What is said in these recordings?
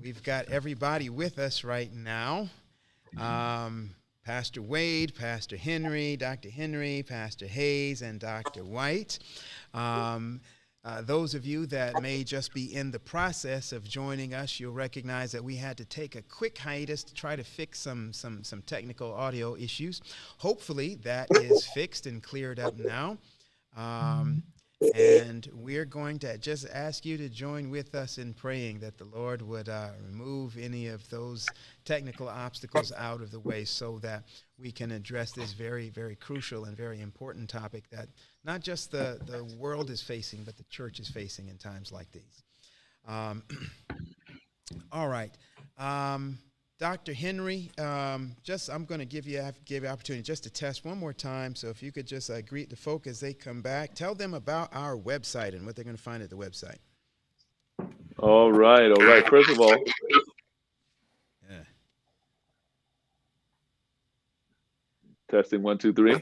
We've got everybody with us right now. Pastor Wade, Pastor Henry, Dr. Henry, Pastor Hayes, and Dr. White. Those of you that may just be in the process of joining us, you'll recognize that we had to take a quick hiatus to try to fix some technical audio issues. Hopefully that is fixed and cleared up now. And we're going to just ask you to join with us in praying that the Lord would remove any of those technical obstacles out of the way so that we can address this very, very crucial and very important topic that not just the world is facing, but the church is facing in times like these. All right. Dr. Henry, I'm going to give you opportunity just to test one more time. So if you could just greet the folk as they come back, tell them about our website and what they're going to find at the website. All right. First of all, testing 1, 2, 3.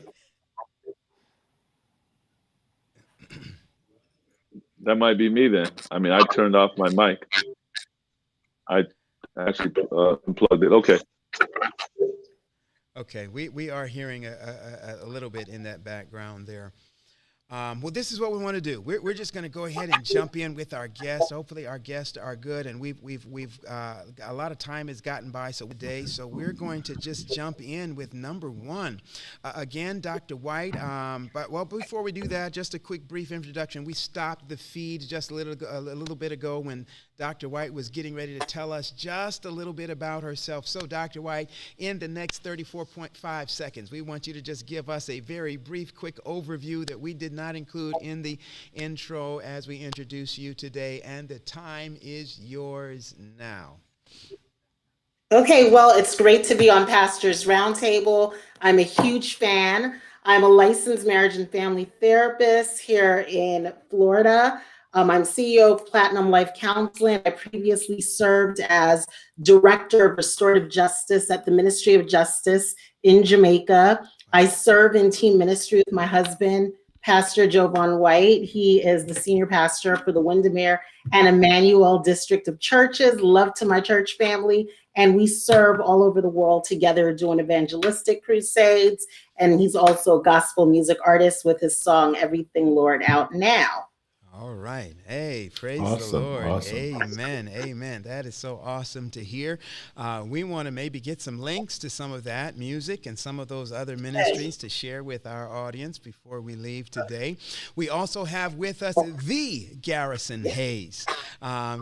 That might be me then. I mean, I turned off my mic. I actually unplugged it. Okay. Okay, we are hearing a little bit in that background there. Well, this is what we want to do. We're just going to go ahead and jump in with our guests. Hopefully, our guests are good, and we've a lot of time has gotten by today. So we're going to just jump in with number one. Again, Dr. White. But before we do that, just a quick brief introduction. We stopped the feed just a little bit ago when Dr. White was getting ready to tell us just a little bit about herself. So, Dr. White, in the next 34.5 seconds, we want you to just give us a very brief, quick overview that we did not include in the intro as we introduce you today, and the time is yours now. Okay, well, it's great to be on Pastor's Roundtable. I'm a huge fan. I'm a licensed marriage and family therapist here in Florida. I'm CEO of Platinum Life Counseling. I previously served as Director of Restorative Justice at the Ministry of Justice in Jamaica. I serve in team ministry with my husband, Pastor Jones-Whyte. He is the senior pastor for the Windermere and Emmanuel District of Churches. Love to my church family. And we serve all over the world together doing evangelistic crusades. And he's also a gospel music artist with his song, Everything Lord, out now. All right. Hey, praise Awesome, the Lord. awesome. Amen. Amen. That is so awesome to hear. We want to maybe get some links to some of that music and some of those other ministries to share with our audience before we leave today. We also have with us the Garrison Hayes.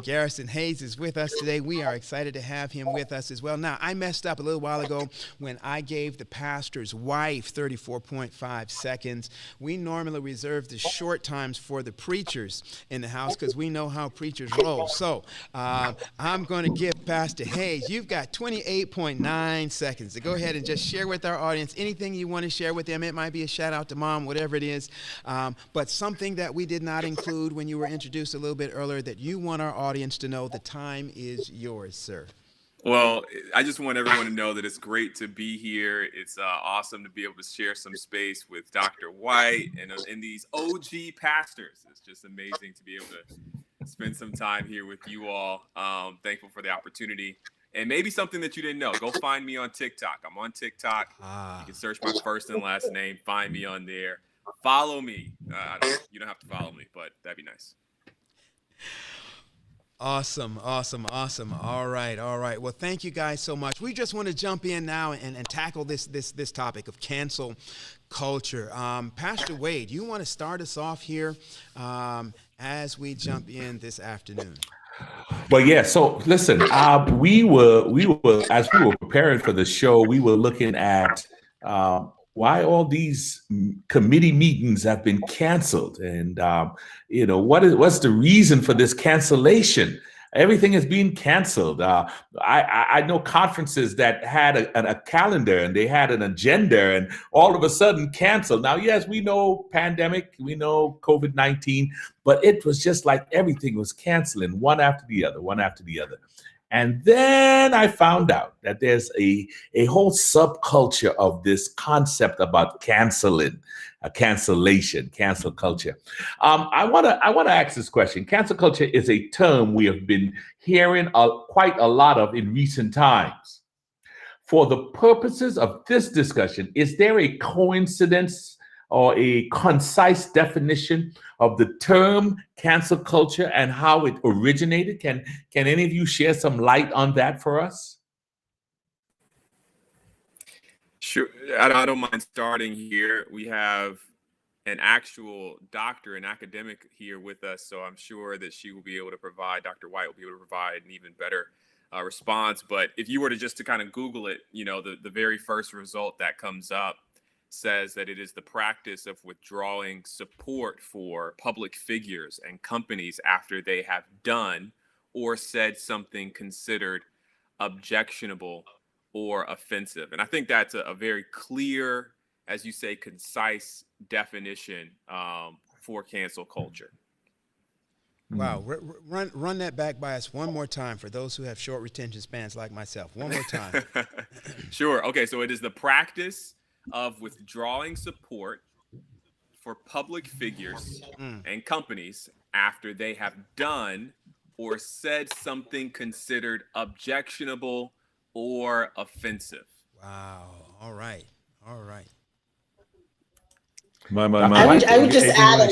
Garrison Hayes is with us today. We are excited to have him with us as well. Now, I messed up a little while ago when I gave the pastor's wife 34.5 seconds. We normally reserve the short times for the preachers in the house because we know how preachers roll. So I'm going to give Pastor Hayes, you've got 28.9 seconds to go ahead and just share with our audience anything you want to share with them. It might be a shout out to mom, whatever it is, but something that we did not include when you were introduced a little bit earlier that you want our audience to know. The time is yours, sir. Well, I just want everyone to know that it's great to be here. It's awesome to be able to share some space with Dr. White and these OG pastors. It's just amazing to be able to spend some time here with you all. Thankful for the opportunity. And maybe something that you didn't know, go find me on TikTok. I'm on TikTok. You can search my first and last name, find me on there. Follow me. You don't have to follow me, but that'd be nice. Awesome. All right. Well, thank you guys so much. We just want to jump in now and tackle this topic of cancel culture. Pastor Wade, you want to start us off here as we jump in this afternoon? Well, yeah. So listen, we were as we were preparing for the show, we were looking at why all these committee meetings have been canceled, and what's the reason for this cancellation? Everything is being canceled. I know conferences that had a calendar and they had an agenda, and all of a sudden canceled. Now, yes, we know pandemic, we know COVID-19, but it was just like everything was canceling one after the other, one after the other. And then I found out that there's a whole subculture of this concept about canceling, cancellation, cancel culture. I want to ask this question. Cancel culture is a term we have been hearing quite a lot of in recent times. For the purposes of this discussion, is there a coincidence or a concise definition of the term cancel culture and how it originated? Can any of you share some light on that for us? Sure. I don't mind starting here. We have an actual doctor, an academic here with us, so I'm sure that she will be able to provide, Dr. White will be able to provide an even better response. But if you were to kind of Google it, the very first result that comes up says that it is the practice of withdrawing support for public figures and companies after they have done or said something considered objectionable or offensive. And I think that's a very clear, as you say, concise definition for cancel culture. Wow. Run that back by us one more time for those who have short retention spans like myself. One more time. Sure. Okay. So it is the practice of withdrawing support for public figures and companies after they have done or said something considered objectionable or offensive. Wow. All right. I would just add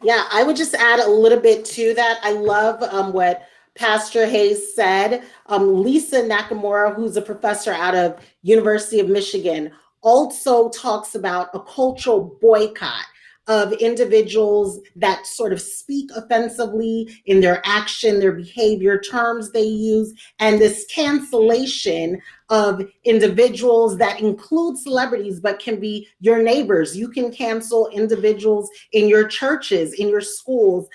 Yeah, I would just add a little bit to that. I love what Pastor Hayes said. Lisa Nakamura, who's a professor out of University of Michigan, also talks about a cultural boycott of individuals that sort of speak offensively in their action, their behavior, terms they use, and this cancellation of individuals that include celebrities, but can be your neighbors. You can cancel individuals in your churches, in your schools,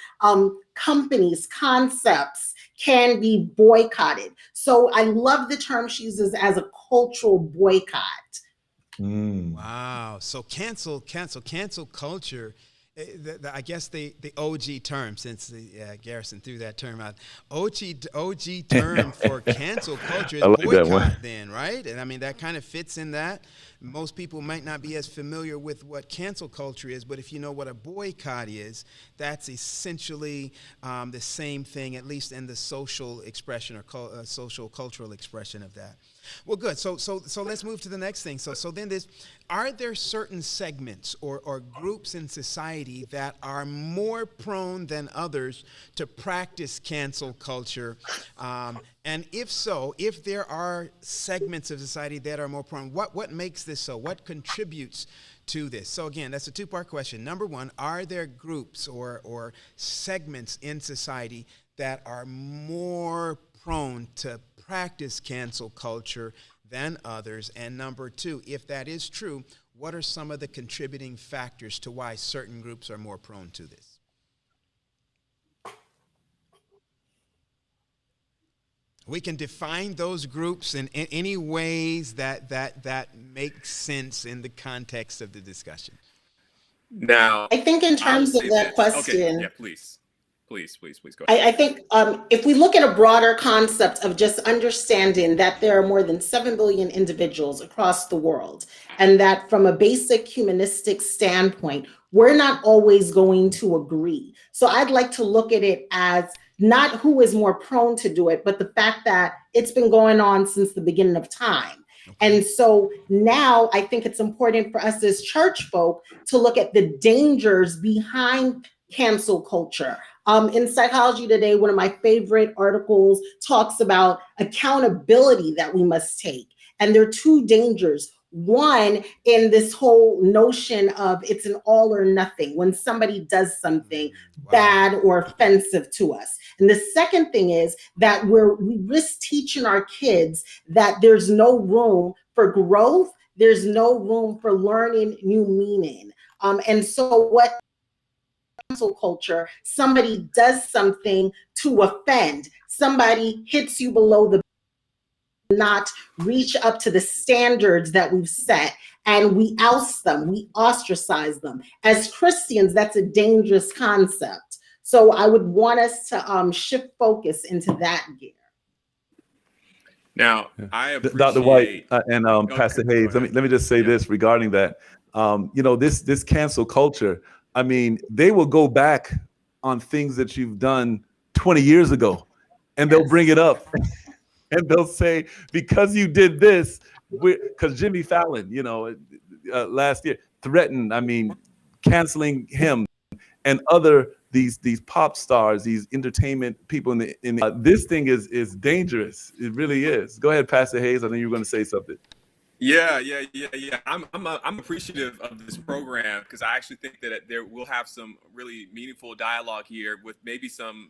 companies, concepts can be boycotted. So I love the term she uses as a cultural boycott. Wow. So cancel culture. I guess the OG term, since Garrison threw that term out, OG term for cancel culture is boycott then, right? And I mean, that kind of fits in that. Most people might not be as familiar with what cancel culture is, but if you know what a boycott is, that's essentially the same thing, at least in the social expression or social cultural expression of that. Well, good. So let's move to the next thing. So then are there certain segments or groups in society that are more prone than others to practice cancel culture? And if so, if there are segments of society that are more prone, what makes this so? What contributes to this? So again, that's a two-part question. Number one, are there groups or segments in society that are more prone to practice cancel culture than others? And number two, if that is true, what are some of the contributing factors to why certain groups are more prone to this? We can define those groups in any ways that make sense in the context of the discussion. Now, I think in terms of that question, okay. Yeah, please go ahead. I think if we look at a broader concept of just understanding that there are more than 7 billion individuals across the world, and that from a basic humanistic standpoint, we're not always going to agree. So I'd like to look at it as not who is more prone to do it, but the fact that it's been going on since the beginning of time. And so now I think it's important for us as church folk to look at the dangers behind cancel culture. In Psychology Today, one of my favorite articles talks about accountability that we must take. And there are two dangers. One, in this whole notion of it's an all or nothing when somebody does something bad or offensive to us. And the second thing is that we risk teaching our kids that there's no room for growth. There's no room for learning new meaning. And so what cancel culture, somebody does something to offend, somebody hits you below the not reach up to the standards that we've set, and we oust them, we ostracize them. As Christians, that's a dangerous concept. So I would want us to shift focus into that gear. Now, I appreciate Dr. White and Okay, Pastor go Hayes. ahead. Let me just say Yeah. this regarding that. This cancel culture. I mean, they will go back on things that you've done 20 years ago, and they'll bring it up, and they'll say, because you did this, because Jimmy Fallon, last year threatened. I mean, canceling him and other these pop stars, these entertainment people this thing is dangerous. It really is. Go ahead, Pastor Hayes. I think you were going to say something. Yeah. I'm appreciative of this program because I actually think that we'll have some really meaningful dialogue here with maybe some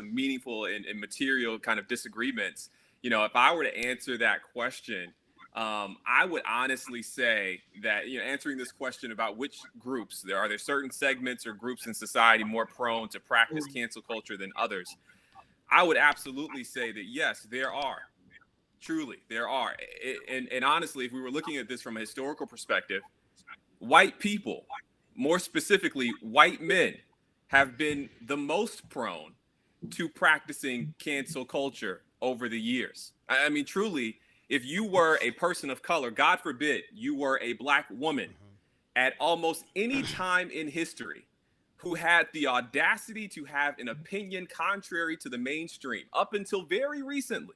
meaningful and material kind of disagreements. If I were to answer that question, I would honestly say that, answering this question about which groups, are there certain segments or groups in society more prone to practice cancel culture than others? I would absolutely say that, yes, there are. Truly, there are. And honestly, if we were looking at this from a historical perspective, white people, more specifically, white men, have been the most prone to practicing cancel culture over the years. I mean, truly, if you were a person of color, God forbid, you were a Black woman at almost any time in history who had the audacity to have an opinion contrary to the mainstream up until very recently,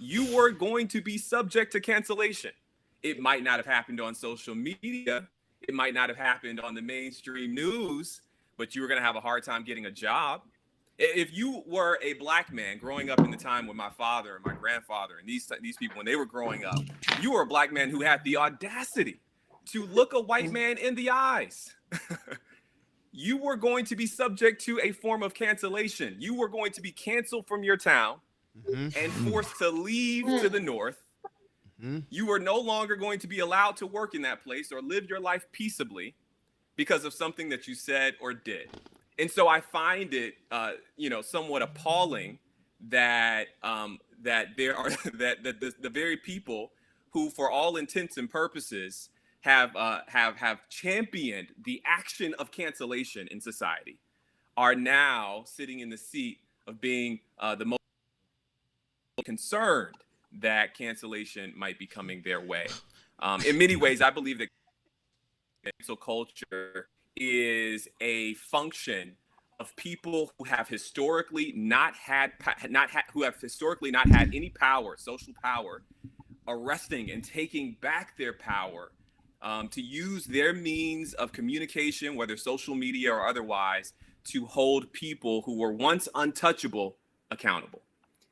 you were going to be subject to cancellation. It might not have happened on social media. It might not have happened on the mainstream news, but you were going to have a hard time getting a job. If you were a Black man growing up in the time when my father and my grandfather and these people, when they were growing up, you were a Black man who had the audacity to look a white man in the eyes. You were going to be subject to a form of cancellation. You were going to be canceled from your town and forced to leave to the north. You were no longer going to be allowed to work in that place or live your life peaceably because of something that you said or did. And so I find it, somewhat appalling that there are that the very people who, for all intents and purposes, have championed the action of cancellation in society, are now sitting in the seat of being the most concerned that cancellation might be coming their way. In many ways, I believe that cancel culture is a function of people who have historically not had any power, social power, arresting and taking back their power to use their means of communication, whether social media or otherwise, to hold people who were once untouchable accountable.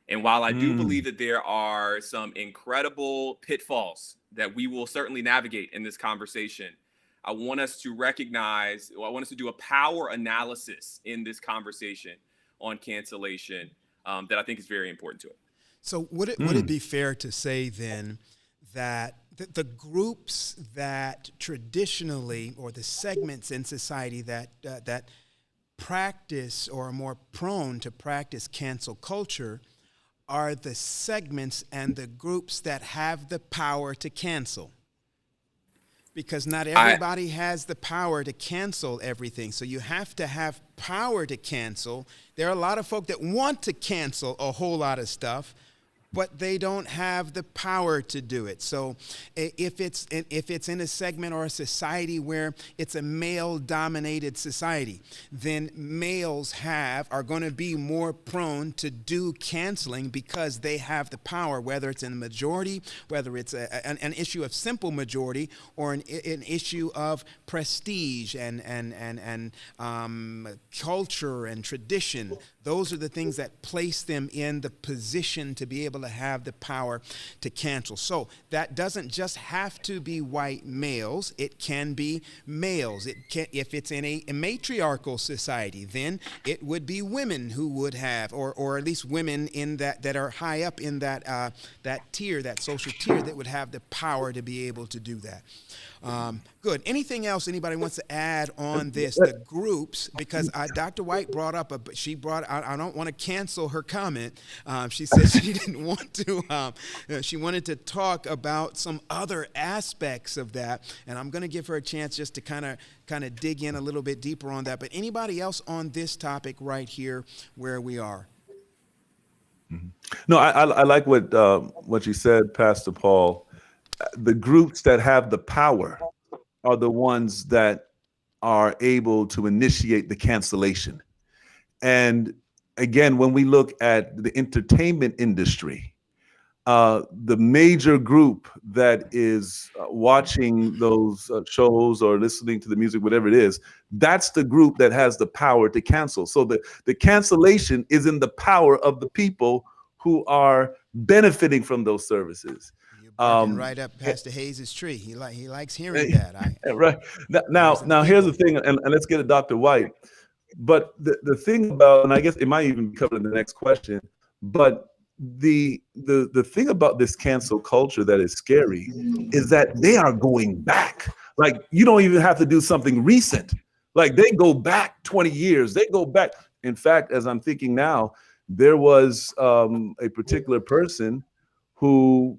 And while I do believe that there are some incredible pitfalls that we will certainly navigate in this conversation, I want us to do a power analysis in this conversation on cancellation that I think is very important to it. So would it be fair to say then that the groups that traditionally, or the segments in society that practice or are more prone to practice cancel culture are the segments and the groups that have the power to cancel? Because not everybody has the power to cancel everything. So you have to have power to cancel. There are a lot of folk that want to cancel a whole lot of stuff, but they don't have the power to do it. So if it's in a segment or a society where it's a male-dominated society, then males are going to be more prone to do canceling because they have the power, whether it's in the majority, whether it's an issue of simple majority, or an issue of prestige and culture and tradition. Those are the things that place them in the position to be able to have the power to cancel. So that doesn't just have to be white males. It can be males. If it's in a matriarchal society, then it would be women who would have, or at least women in that are high up in that tier, that social tier, that would have the power to be able to do that. Good. Anything else anybody wants to add on this? The groups, because Dr. White brought up, I don't want to cancel her comment. She said she didn't want to. She wanted to talk about some other aspects of that, and I'm going to give her a chance just to kind of dig in a little bit deeper on that. But anybody else on this topic right here where we are? No, I like what you said, Pastor Paul. The groups that have the power are the ones that are able to initiate the cancellation. And again, when we look at the entertainment industry, the major group that is watching those shows or listening to the music, whatever it is, that's the group that has the power to cancel. So the cancellation is in the power of the people who are benefiting from those services. You're barking right up Pastor Hayes' tree. He likes hearing that. Right. Now here's the thing, and let's get to Dr. White. But the thing about, and I guess it might even be covered in the next question, but the thing about this cancel culture that is scary is that they are going back. Like, you don't even have to do something recent. Like, they go back 20 years. They go back. In fact, as I'm thinking now, there was a particular person who,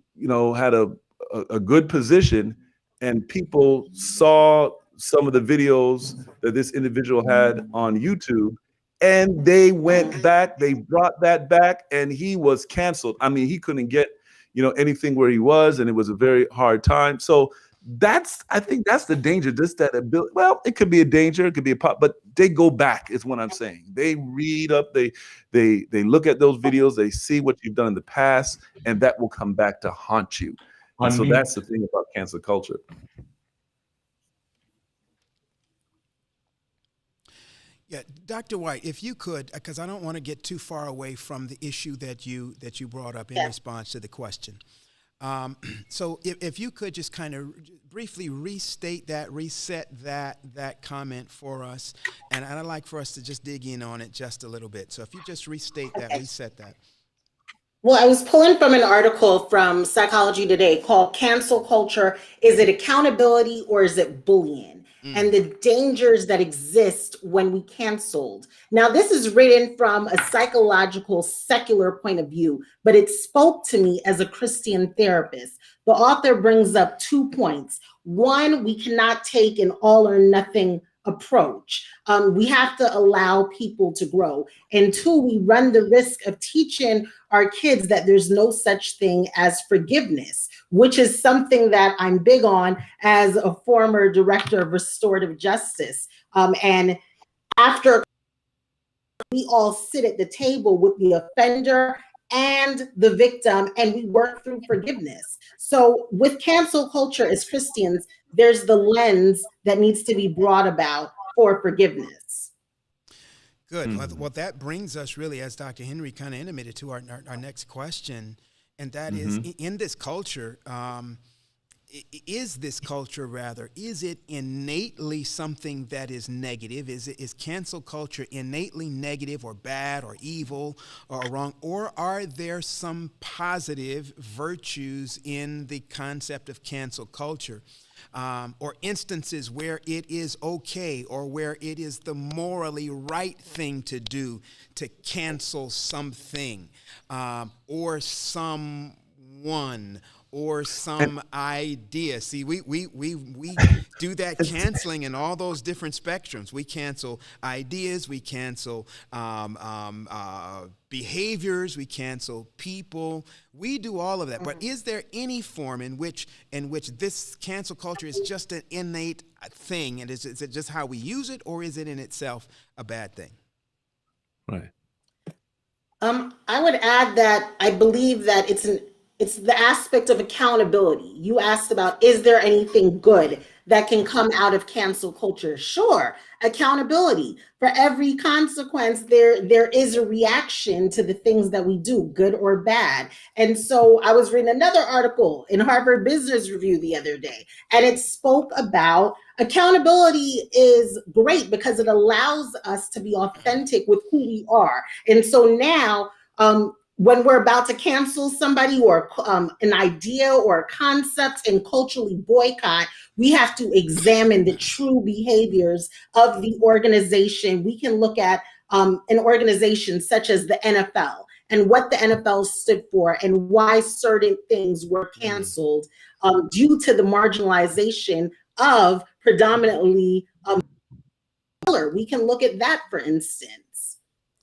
had a good position, and people saw some of the videos that this individual had on YouTube, and they went back, they brought that back, and he was canceled. I mean, he couldn't get, anything where he was, and it was a very hard time. So I think that's the danger, just that ability. Well, it could be a danger, it could be a pop, but they go back is what I'm saying. They read up, they look at those videos, they see what you've done in the past, and that will come back to haunt you. And so that's the thing about cancel culture. Yeah, Dr. White, if you could, because I don't want to get too far away from the issue that you brought up in response to the question. So if you could just kind of briefly reset that comment for us, and I'd like for us to just dig in on it just a little bit. So if you just reset that. Well, I was pulling from an article from Psychology Today called Cancel Culture. Is it accountability or is it bullying? And the dangers that exist when we canceled. Now, this is written from a psychological, secular point of view, but it spoke to me as a Christian therapist. The author brings up 2 points. One, we cannot take an all or nothing approach. We have to allow people to grow. And 2, we run the risk of teaching our kids that there's no such thing as forgiveness, which is something that I'm big on as a former director of restorative justice. And after we all sit at the table with the offender and the victim, and we work through forgiveness. So with cancel culture as Christians, there's the lens that needs to be brought about for forgiveness. Good. Well, that brings us really, as Dr. Henry kind of intimated, to our next question, and that is, in this culture, is it innately something that is negative? Is cancel culture innately negative or bad or evil or wrong? Or are there some positive virtues in the concept of cancel culture? Or instances where it is okay or where it is the morally right thing to do to cancel something or someone or some idea. See, we do that canceling in all those different spectrums. We cancel ideas, we cancel behaviors, we cancel people. We do all of that. But is there any form in which this cancel culture is just an innate thing, and is it just how we use it, or is it in itself a bad thing? Right. I would add that I believe that it's the aspect of accountability. You asked about, is there anything good that can come out of cancel culture? Sure, accountability. For every consequence, there is a reaction to the things that we do, good or bad. And so I was reading another article in Harvard Business Review the other day, and it spoke about accountability is great because it allows us to be authentic with who we are. And so now, when we're about to cancel somebody or an idea or a concept and culturally boycott, we have to examine the true behaviors of the organization. We can look at an organization such as the NFL and what the NFL stood for and why certain things were canceled due to the marginalization of predominantly color. We can look at that, for instance.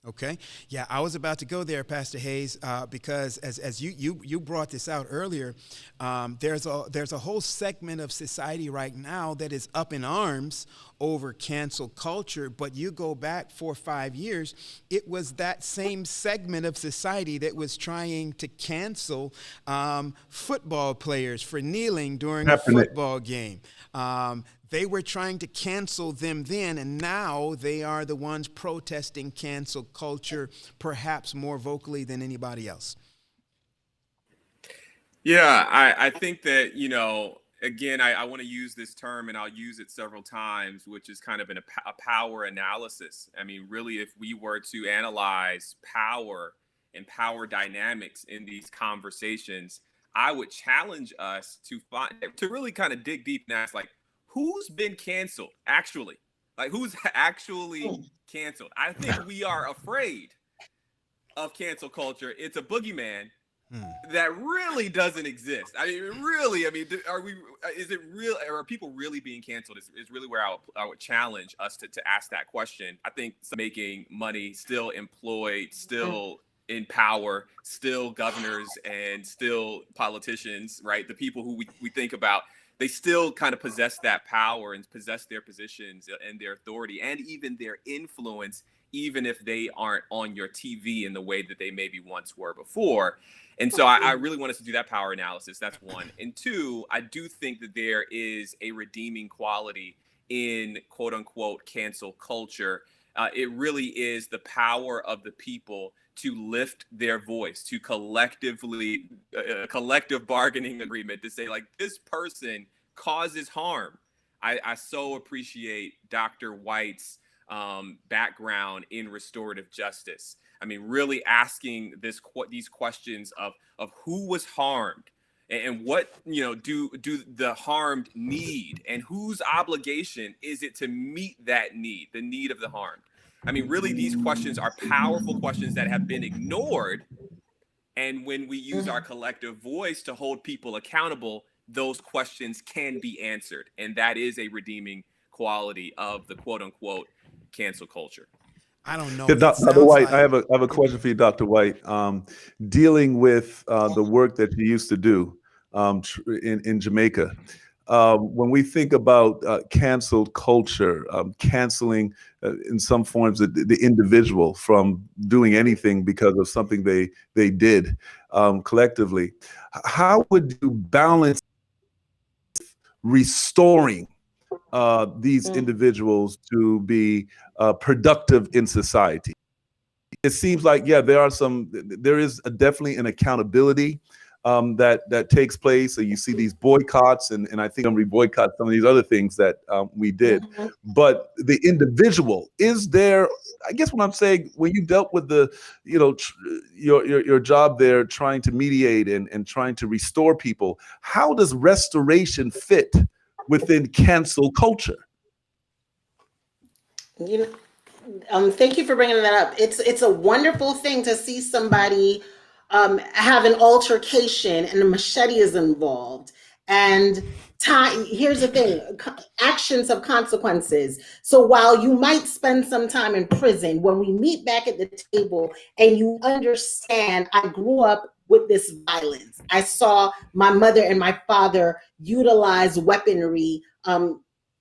Okay. Yeah, I was about to go there, Pastor Hayes, because as you brought this out earlier, there's a whole segment of society right now that is up in arms over cancel culture. But you go back 4 or 5 years, it was that same segment of society that was trying to cancel football players for kneeling during a football game. They were trying to cancel them then, and now they are the ones protesting cancel culture, perhaps more vocally than anybody else. Yeah, I think that, again, I want to use this term, and I'll use it several times, which is kind of a power analysis. I mean, really, if we were to analyze power and power dynamics in these conversations, I would challenge us to really kind of dig deep and ask, like, who's been canceled, actually? Like, who's actually canceled? I think we are afraid of cancel culture. It's a boogeyman that really doesn't exist. I mean, really, is it real? Are people really being canceled? Is really where I would challenge us to ask that question. I think making money, still employed, still in power, still governors and still politicians, right? The people who we think about, they still kind of possess that power and possess their positions and their authority and even their influence, even if they aren't on your TV in the way that they maybe once were before. And so I really want us to do that power analysis. That's one. And two, I do think that there is a redeeming quality in quote unquote cancel culture. It really is the power of the people to lift their voice, to collectively, collective bargaining agreement to say, like, this person causes harm. I so appreciate Dr. White's background in restorative justice. I mean, really asking these questions of who was harmed and what, do the harmed need, and whose obligation is it to meet that need, the need of the harmed. I mean, really, these questions are powerful questions that have been ignored. And when we use our collective voice to hold people accountable, those questions can be answered. And that is a redeeming quality of the quote unquote cancel culture. I don't know. Yeah, Dr. White, I have a question for you, Dr. White. Dealing with the work that you used to do in Jamaica, when we think about canceled culture, canceling in some forms the individual from doing anything because of something they did collectively, how would you balance restoring these individuals to be productive in society? It seems like, yeah, there is definitely an accountability that takes place. So you see these boycotts, and I think I'm boycott some of these other things that we did. But the individual, is there, I guess what I'm saying, when you dealt with your job there, trying to mediate and trying to restore people, how does restoration fit within cancel culture? Thank you for bringing that up. It's a wonderful thing to see somebody have an altercation and a machete is involved. And here's the thing, actions have consequences. So while you might spend some time in prison, when we meet back at the table and you understand, I grew up with this violence. I saw my mother and my father utilize weaponry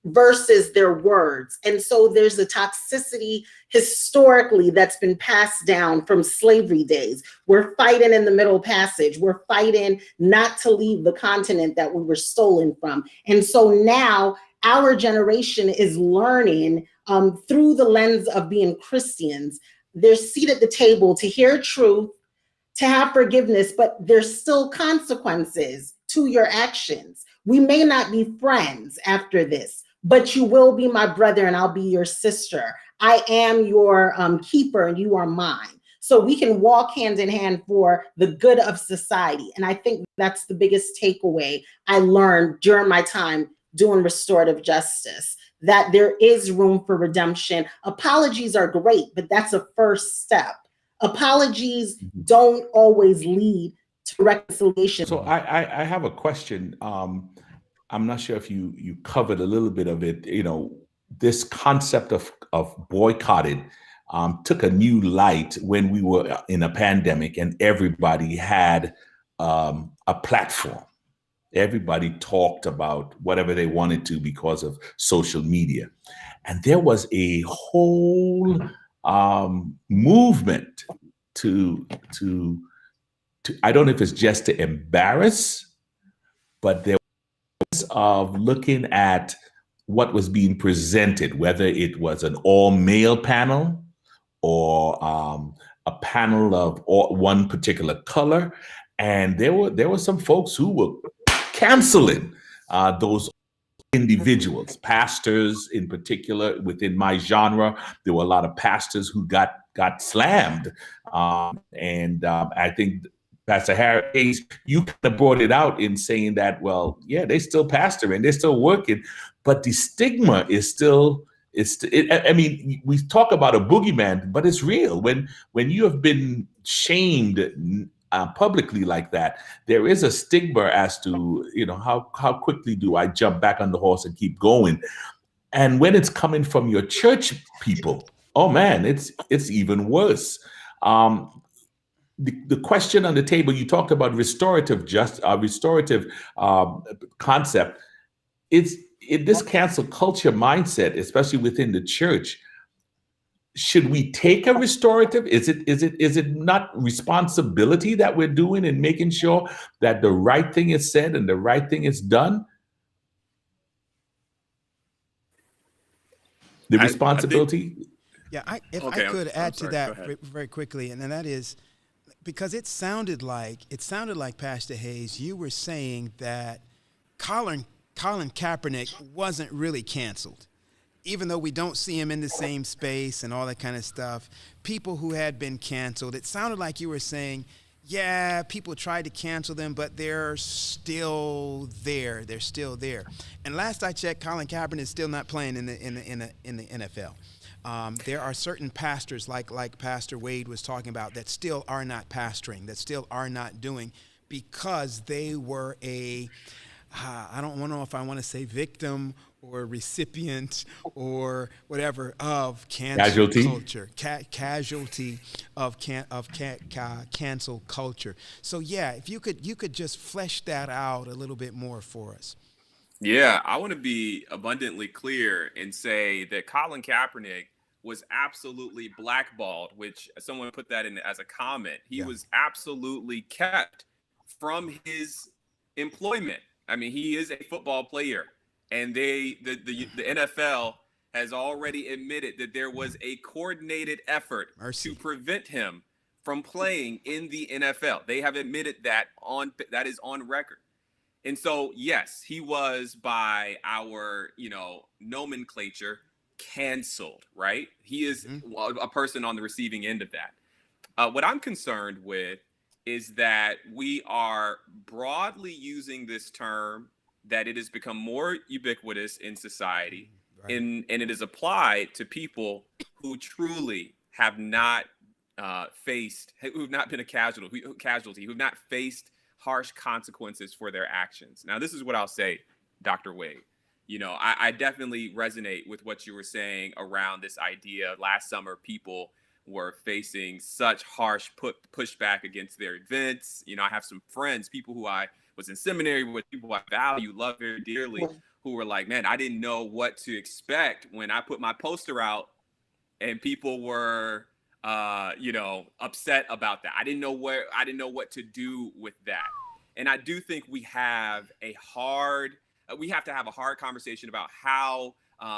versus their words. And so there's a toxicity historically that's been passed down from slavery days. We're fighting in the Middle Passage. We're fighting not to leave the continent that we were stolen from. And so now our generation is learning through the lens of being Christians. They're seated at the table to hear truth, to have forgiveness, but there's still consequences to your actions. We may not be friends after this, but you will be my brother and I'll be your sister. I am your keeper and you are mine. So we can walk hand in hand for the good of society. And I think that's the biggest takeaway I learned during my time doing restorative justice, that there is room for redemption. Apologies are great, but that's a first step. Apologies don't always lead to reconciliation. So I have a question. I'm not sure if you covered a little bit of it. This concept of boycotting took a new light when we were in a pandemic and everybody had a platform. Everybody talked about whatever they wanted to because of social media. And there was a whole movement to I don't know if it's just to embarrass, but there was of looking at what was being presented, whether it was an all-male panel or a panel of one particular color. And there were some folks who were canceling those individuals, pastors in particular. Within my genre, there were a lot of pastors who got slammed. I think Pastor Hayes, you kind of brought it out in saying that, well, yeah, they still pastoring, they're still working, but the stigma is still, I mean, we talk about a boogeyman, but it's real. When you have been shamed publicly like that, there is a stigma as to, how quickly do I jump back on the horse and keep going? And when it's coming from your church people, oh man, it's even worse. The question on the table, you talked about restorative concept. It's in this cancel culture mindset, especially within the church. Should we take a restorative? Is it not responsibility that we're doing in making sure that the right thing is said and the right thing is done? The responsibility? If I could add to that very quickly, and then that is, because it sounded like Pastor Hayes, you were saying that Colin Kaepernick wasn't really canceled. Even though we don't see him in the same space and all that kind of stuff, people who had been canceled, it sounded like you were saying, yeah, people tried to cancel them, but they're still there. They're still there. And last I checked, Colin Kaepernick is still not playing in the NFL. There are certain pastors, like Pastor Wade was talking about, that still are not pastoring, that still are not doing, because they were I don't know if I want to say victim or recipient or whatever of cancel culture, casualty of cancel culture. So yeah, if you could just flesh that out a little bit more for us. Yeah, I want to be abundantly clear and say that Colin Kaepernick was absolutely blackballed, which someone put that in as a comment. He was absolutely kept from his employment. I mean, he is a football player, and the NFL has already admitted that there was a coordinated effort to prevent him from playing in the NFL. They have admitted that is on record. And so, yes, he was, by our, nomenclature, canceled, right? He is a person on the receiving end of that. What I'm concerned with is that we are broadly using this term, that it has become more ubiquitous in society, and it is applied to people who truly have not who've not been a casualty, who've not faced harsh consequences for their actions. Now, this is what I'll say, Dr. Wade. I definitely resonate with what you were saying around this idea. Last summer, people were facing such harsh pushback against their events. I have some friends, people who I was in seminary with, people I value, love very dearly, who were like, man, I didn't know what to expect when I put my poster out and people were, upset about that. I didn't know what to do with that. And I do think we have to have a hard conversation about how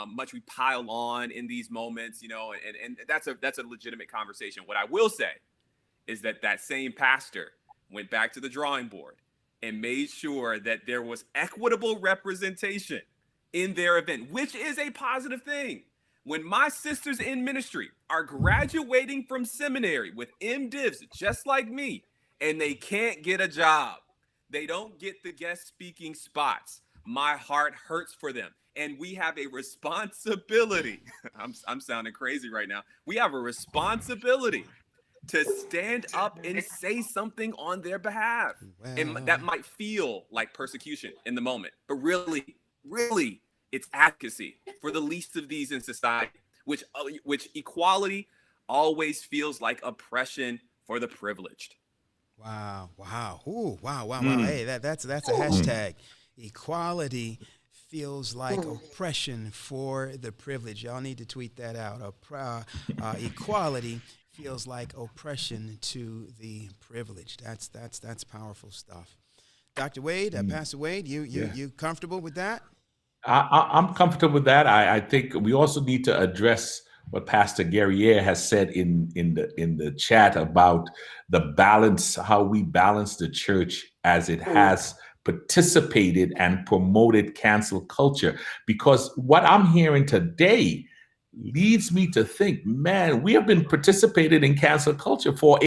much we pile on in these moments, and that's a legitimate conversation. What I will say is that same pastor went back to the drawing board and made sure that there was equitable representation in their event, which is a positive thing. When my sisters in ministry are graduating from seminary with MDivs, just like me, and they can't get a job, they don't get the guest speaking spots, my heart hurts for them. And we have a responsibility. I'm sounding crazy right now. We have a responsibility to stand up and say something on their behalf. Wow. And that might feel like persecution in the moment, but really, really, it's advocacy for the least of these in society, which equality always feels like oppression for the privileged. Wow. Wow. Ooh, wow. Wow. Wow. Hey, that's a hashtag. Equality feels like oppression for the privileged. Y'all need to tweet that out. Equality feels like oppression to the privileged. That's powerful stuff. Dr. Wade, Pastor Wade, you comfortable with that? I'm comfortable with that. I think we also need to address what Pastor Guerriere has said in the chat about the balance, how we balance the church as it has participated and promoted cancel culture. Because what I'm hearing today leads me to think, man, we have been participating in cancel culture for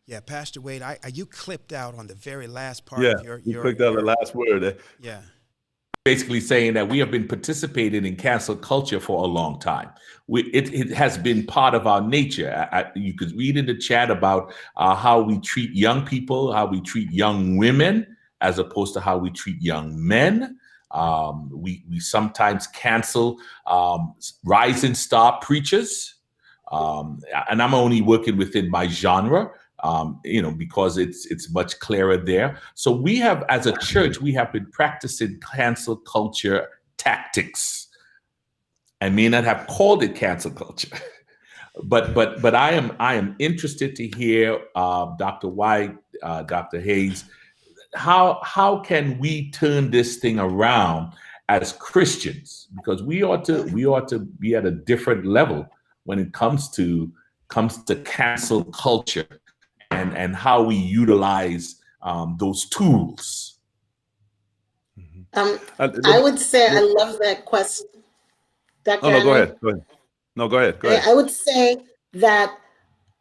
Yeah, Pastor Wade, you clipped out on the very last part of your clicked out the last word. Yeah. basically saying that we have been participating in cancel culture for a long time. It has been part of our nature. You could read in the chat about how we treat young people, how we treat young women, as opposed to how we treat young men. We sometimes cancel rising star preachers. And I'm only working within my genre. Because it's much clearer there. So we have, as a church, we have been practicing cancel culture tactics. I may not have called it cancel culture, but I am interested to hear Dr. White, Dr. Hayes, how can we turn this thing around as Christians? Because we ought to be at a different level when it comes to cancel culture. And how we utilize those tools. I would say I love that question, Dr. Oh, no, go Henry. ahead. No, go ahead. I would say that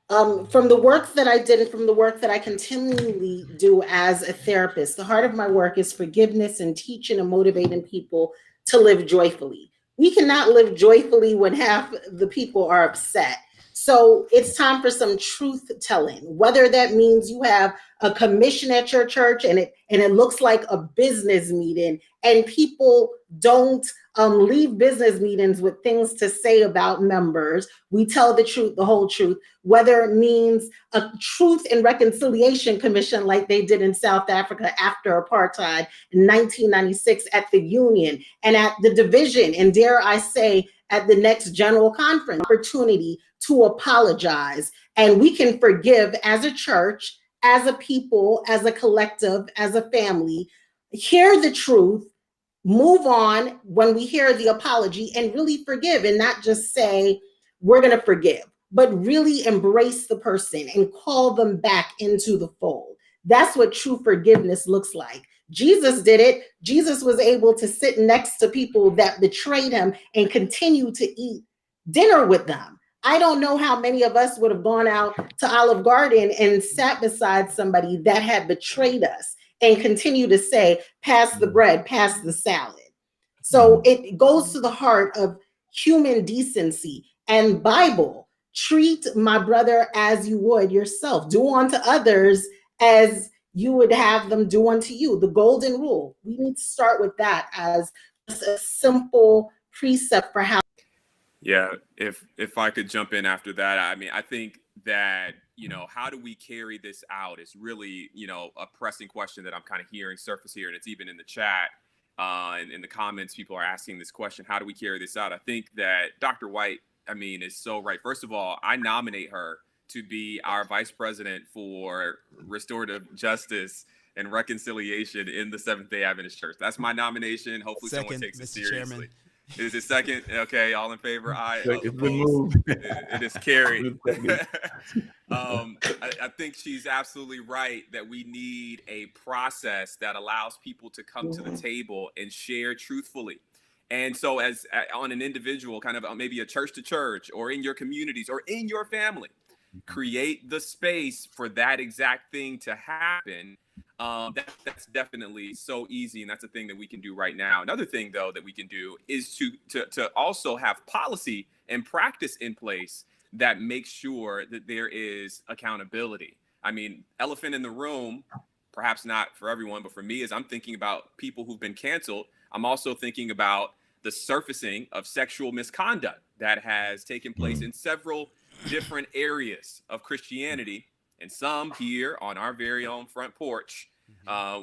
from the work that I did and from the work that I continually do as a therapist, the heart of my work is forgiveness and teaching and motivating people to live joyfully. We cannot live joyfully when half the people are upset. So it's time for some truth telling, whether that means you have a commission at your church and it looks like a business meeting and people don't leave business meetings with things to say about members. We tell the truth, the whole truth, whether it means a truth and reconciliation commission like they did in South Africa after apartheid in 1996 at the Union and at the division, and dare I say, at the next general conference, opportunity to apologize. And we can forgive as a church, as a people, as a collective, as a family, hear the truth, move on when we hear the apology and really forgive and not just say, we're going to forgive, but really embrace the person and call them back into the fold. That's what true forgiveness looks like. Jesus did it. Jesus was able to sit next to people that betrayed him and continue to eat dinner with them. I don't know how many of us would have gone out to Olive Garden and sat beside somebody that had betrayed us and continue to say, pass the bread, pass the salad. So it goes to the heart of human decency and Bible. Treat my brother as you would yourself. Do unto others as you would have them do unto you. The golden rule. We need to start with that as just a simple precept for how. Yeah, if I could jump in after that, I mean, I think that, how do we carry this out is really, a pressing question that I'm kind of hearing surface here. And it's even in the chat and in the comments, people are asking this question, how do we carry this out? I think that Dr. White, is so right. First of all, I nominate her to be our vice president for restorative justice and reconciliation in the Seventh-day Adventist Church. That's my nomination. Hopefully someone takes it seriously. Chairman. Is it second? Okay, all in favor? Aye. It's been moved. It is carried. I think she's absolutely right that we need a process that allows people to come to the table and share truthfully. And so as on an individual, kind of maybe a church to church, or in your communities, or in your family, create the space for that exact thing to happen. That's definitely so easy, and that's a thing that we can do right now. Another thing, though, that we can do is to also have policy and practice in place that makes sure that there is accountability. I mean, elephant in the room, perhaps not for everyone, but for me, as I'm thinking about people who've been canceled, I'm also thinking about the surfacing of sexual misconduct that has taken place in several different areas of Christianity, and some here on our very own front porch.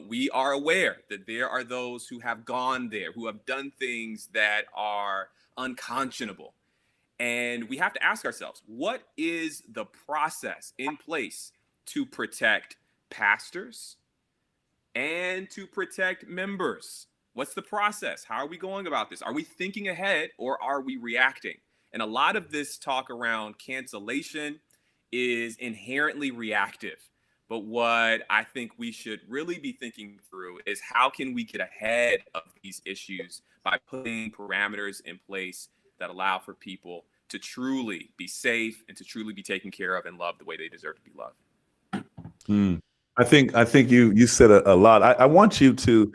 We are aware that there are those who have gone there, who have done things that are unconscionable. And we have to ask ourselves, what is the process in place to protect pastors and to protect members? What's the process? How are we going about this? Are we thinking ahead, or are we reacting? And a lot of this talk around cancellation is inherently reactive. But what I think we should really be thinking through is, how can we get ahead of these issues by putting parameters in place that allow for people to truly be safe and to truly be taken care of and loved the way they deserve to be loved. I think you said a lot. I want you to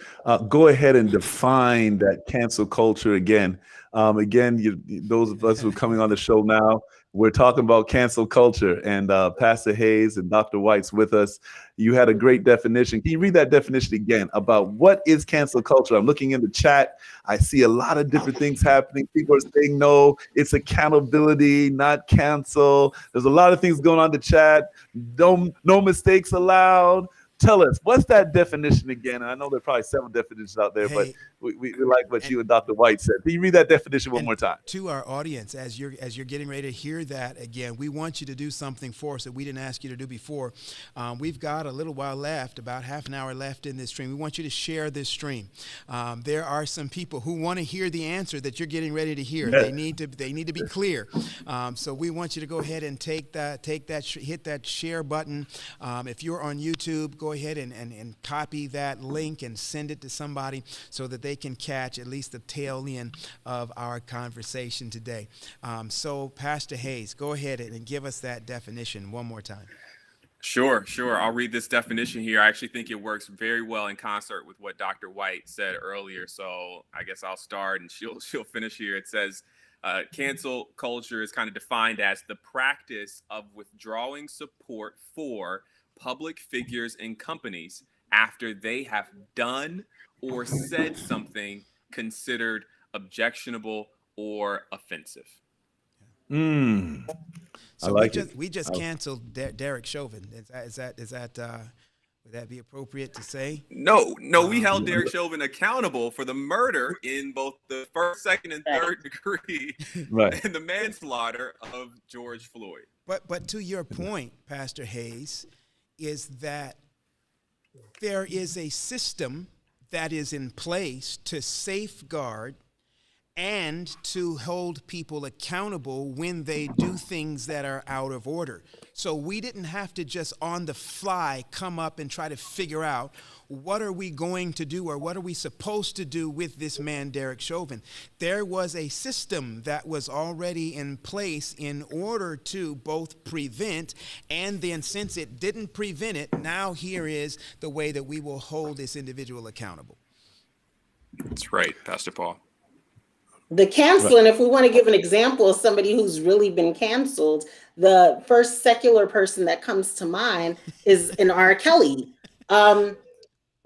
go ahead and define that cancel culture again. Those of us who are coming on the show now, we're talking about cancel culture, and Pastor Hayes and Dr. White's with us. You had a great definition. Can you read that definition again about what is cancel culture? I'm looking in the chat. I see a lot of different things happening. People are saying, no, it's accountability, not cancel. There's a lot of things going on in the chat. No mistakes allowed. Tell us, what's that definition again? And I know there are probably several definitions out there, but we like what you and Dr. White said. Can you read that definition one more time? To our audience, as you're getting ready to hear that again, we want you to do something for us that we didn't ask you to do before. We've got a little while left, about half an hour left in this stream. We want you to share this stream. There are some people who want to hear the answer that you're getting ready to hear. They need to be clear. So we want you to go ahead and hit that share button. If you're on YouTube, go ahead and copy that link and send it to somebody so that they can catch at least the tail end of our conversation today. So Pastor Hayes, go ahead and give us that definition one more time. Sure. I'll read this definition here. I actually think it works very well in concert with what Dr. White said earlier. So I guess I'll start and she'll finish here. It says, cancel culture is kind of defined as the practice of withdrawing support for public figures and companies after they have done or said something considered objectionable or offensive. So like we just canceled Derek Chauvin. Is that would that be appropriate to say? No, we held Derek Chauvin accountable for the murder in both the first, second, and third degree, right, and the manslaughter of George Floyd. But to your point, Pastor Hayes, is that there is a system that is in place to safeguard and to hold people accountable when they do things that are out of order. So we didn't have to just on the fly come up and try to figure out what are we going to do or what are we supposed to do with this man, Derek Chauvin. There was a system that was already in place in order to both prevent, and then since it didn't prevent it, now here is the way that we will hold this individual accountable. That's right, Pastor Paul. The canceling, if we want to give an example of somebody who's really been canceled, the first secular person that comes to mind is an R. Kelly.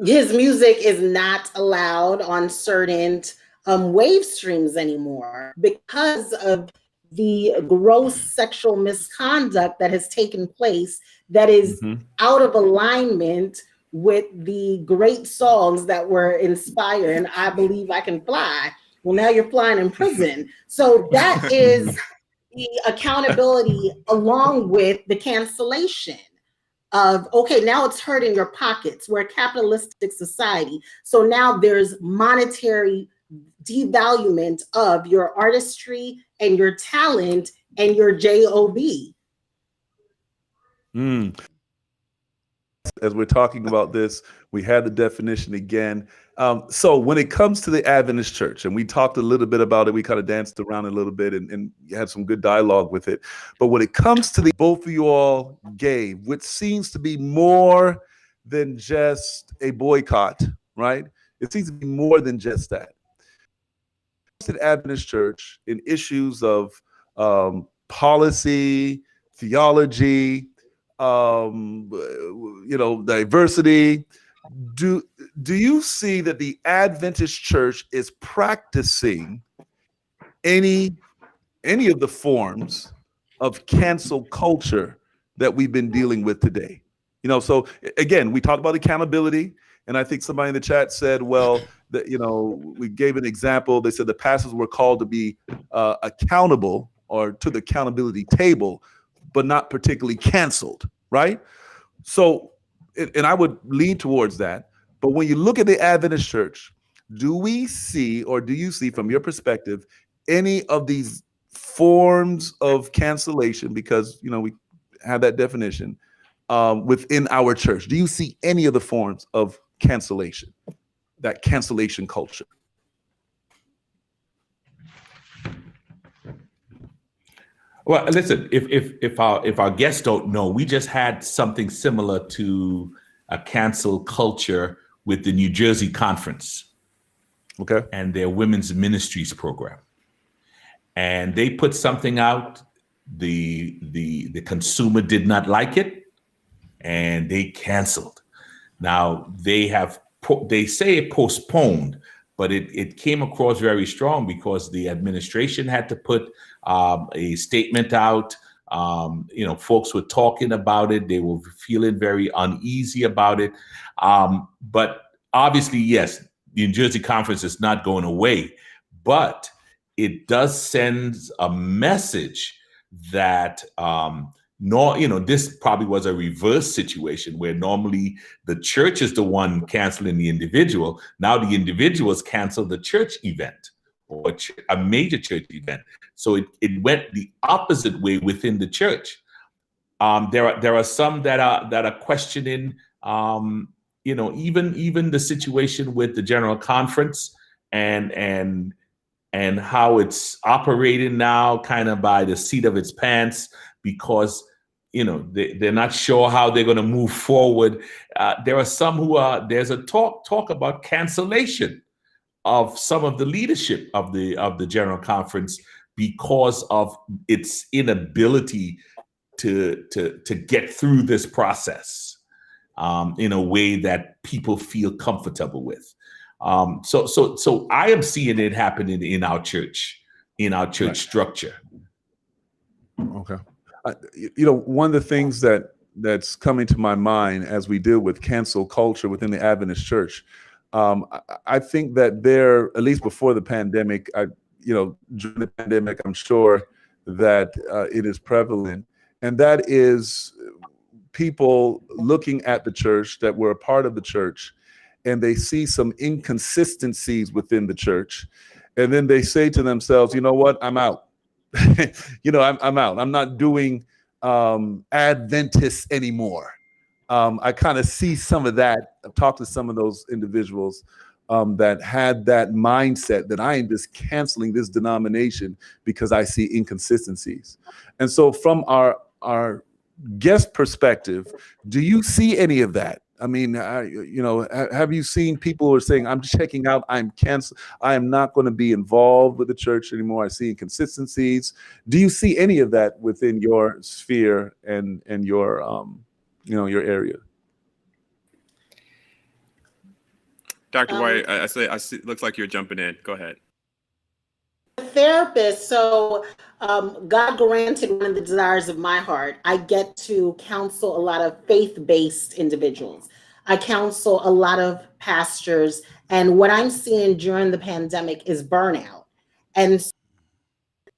His music is not allowed on certain wave streams anymore because of the gross sexual misconduct that has taken place that is out of alignment with the great songs that were inspired. And I Believe I Can Fly. Well, now you're flying in prison. So that is the accountability along with the cancellation of, okay, now it's hurting your pockets. We're a capitalistic society. So now there's monetary devaluement of your artistry and your talent and your job. As we're talking about this, we had the definition again. So when it comes to the Adventist church, and we talked a little bit about it, we kind of danced around a little bit and had some good dialogue with it. But when it comes to the both of you all gave, which seems to be more than just a boycott, right? It seems to be more than just that. The Adventist church in issues of policy, theology, diversity. Do you see that the Adventist church is practicing any of the forms of cancel culture that we've been dealing with today? So again, we talked about accountability, and I think somebody in the chat said, well, we gave an example. They said the pastors were called to be accountable or to the accountability table, but not particularly canceled, right? So, and I would lean towards that. But when you look at the Adventist church, do you see from your perspective any of these forms of cancellation, because we have that definition within our church? Do you see any of the forms of cancellation, that cancellation culture? Well, listen, if our guests don't know, we just had something similar to a cancel culture with the New Jersey Conference, okay, and their women's ministries program. And they put something out, the consumer did not like it, and they canceled. Now they say it postponed, but it came across very strong because the administration had to put a statement out. Folks were talking about it. They were feeling very uneasy about it. But obviously, yes, the New Jersey Conference is not going away, but it does send a message that this probably was a reverse situation where normally the church is the one canceling the individual. Now the individuals cancel the church event or a major church event. So it went the opposite way within the church. There are some that are questioning, even the situation with the General Conference and how it's operating now, kind of by the seat of its pants, because they're not sure how they're going to move forward. There are some there's a talk about cancellation of some of the leadership of the General Conference because of its inability to get through this process in a way that people feel comfortable with. So I am seeing it happening in our church right. Structure. Okay. One of the things that's coming to my mind as we deal with cancel culture within the Adventist church, I think that there, at least before the pandemic, during the pandemic, I'm sure that it is prevalent, and that is people looking at the church that were a part of the church, and they see some inconsistencies within the church, and then they say to themselves, you know what, I'm out. I'm out. I'm not doing Adventist anymore. I kind of see some of that. I've talked to some of those individuals that had that mindset that I am just canceling this denomination because I see inconsistencies. And so from our guest perspective, do you see any of that? I mean, have you seen people who are saying, I'm checking out, I'm canceled, I am not going to be involved with the church anymore, I see inconsistencies? Do you see any of that within your sphere and your your area? Dr. White, I see, looks like you're jumping in. Go ahead. Therapist, so God granted one of the desires of my heart. I get to counsel a lot of faith-based individuals. I counsel a lot of pastors, and what I'm seeing during the pandemic is burnout. And so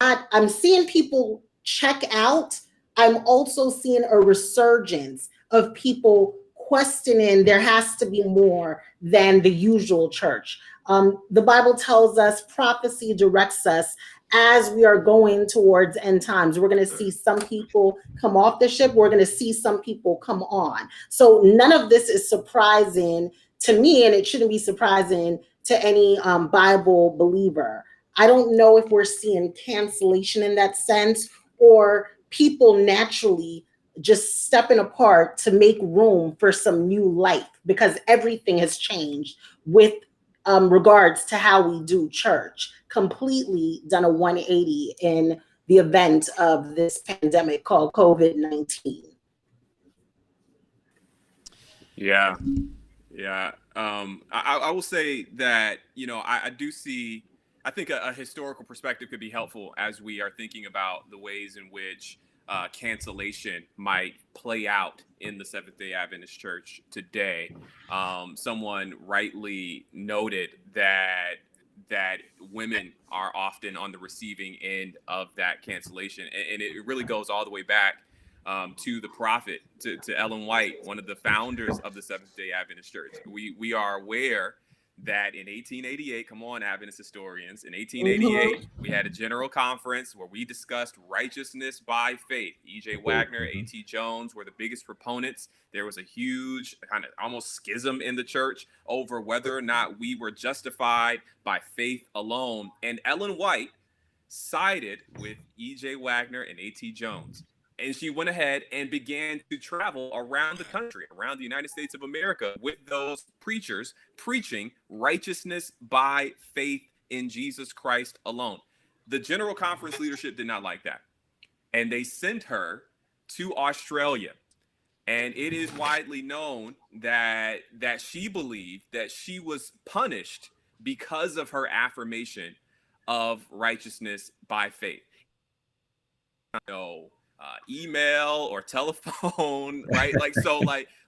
I'm seeing people check out. I'm also seeing a resurgence of people questioning there has to be more than the usual church. The Bible tells us, prophecy directs us as we are going towards end times. We're going to see some people come off the ship. We're going to see some people come on. So none of this is surprising to me, and it shouldn't be surprising to any Bible believer. I don't know if we're seeing cancellation in that sense, or people naturally just stepping apart to make room for some new life, because everything has changed with regards to how we do church. Completely done a 180 in the event of this pandemic called COVID-19. Yeah. Yeah. I will say that, I do see, I think a historical perspective could be helpful as we are thinking about the ways in which cancellation might play out in the Seventh-day Adventist Church today. Someone rightly noted that women are often on the receiving end of that cancellation, and it really goes all the way back to the prophet, to Ellen White, one of the founders of the Seventh-day Adventist Church. We are aware that in 1888, come on, Adventist historians, in 1888, we had a general conference where we discussed righteousness by faith. E.J. Wagner, A.T. Jones were the biggest proponents. There was a huge kind of almost schism in the church over whether or not we were justified by faith alone. And Ellen White sided with E.J. Wagner and A.T. Jones. And she went ahead and began to travel around the country, around the United States of America, with those preachers preaching righteousness by faith in Jesus Christ alone. The General Conference leadership did not like that, and they sent her to Australia. And it is widely known that she believed that she was punished because of her affirmation of righteousness by faith. Email or telephone, right?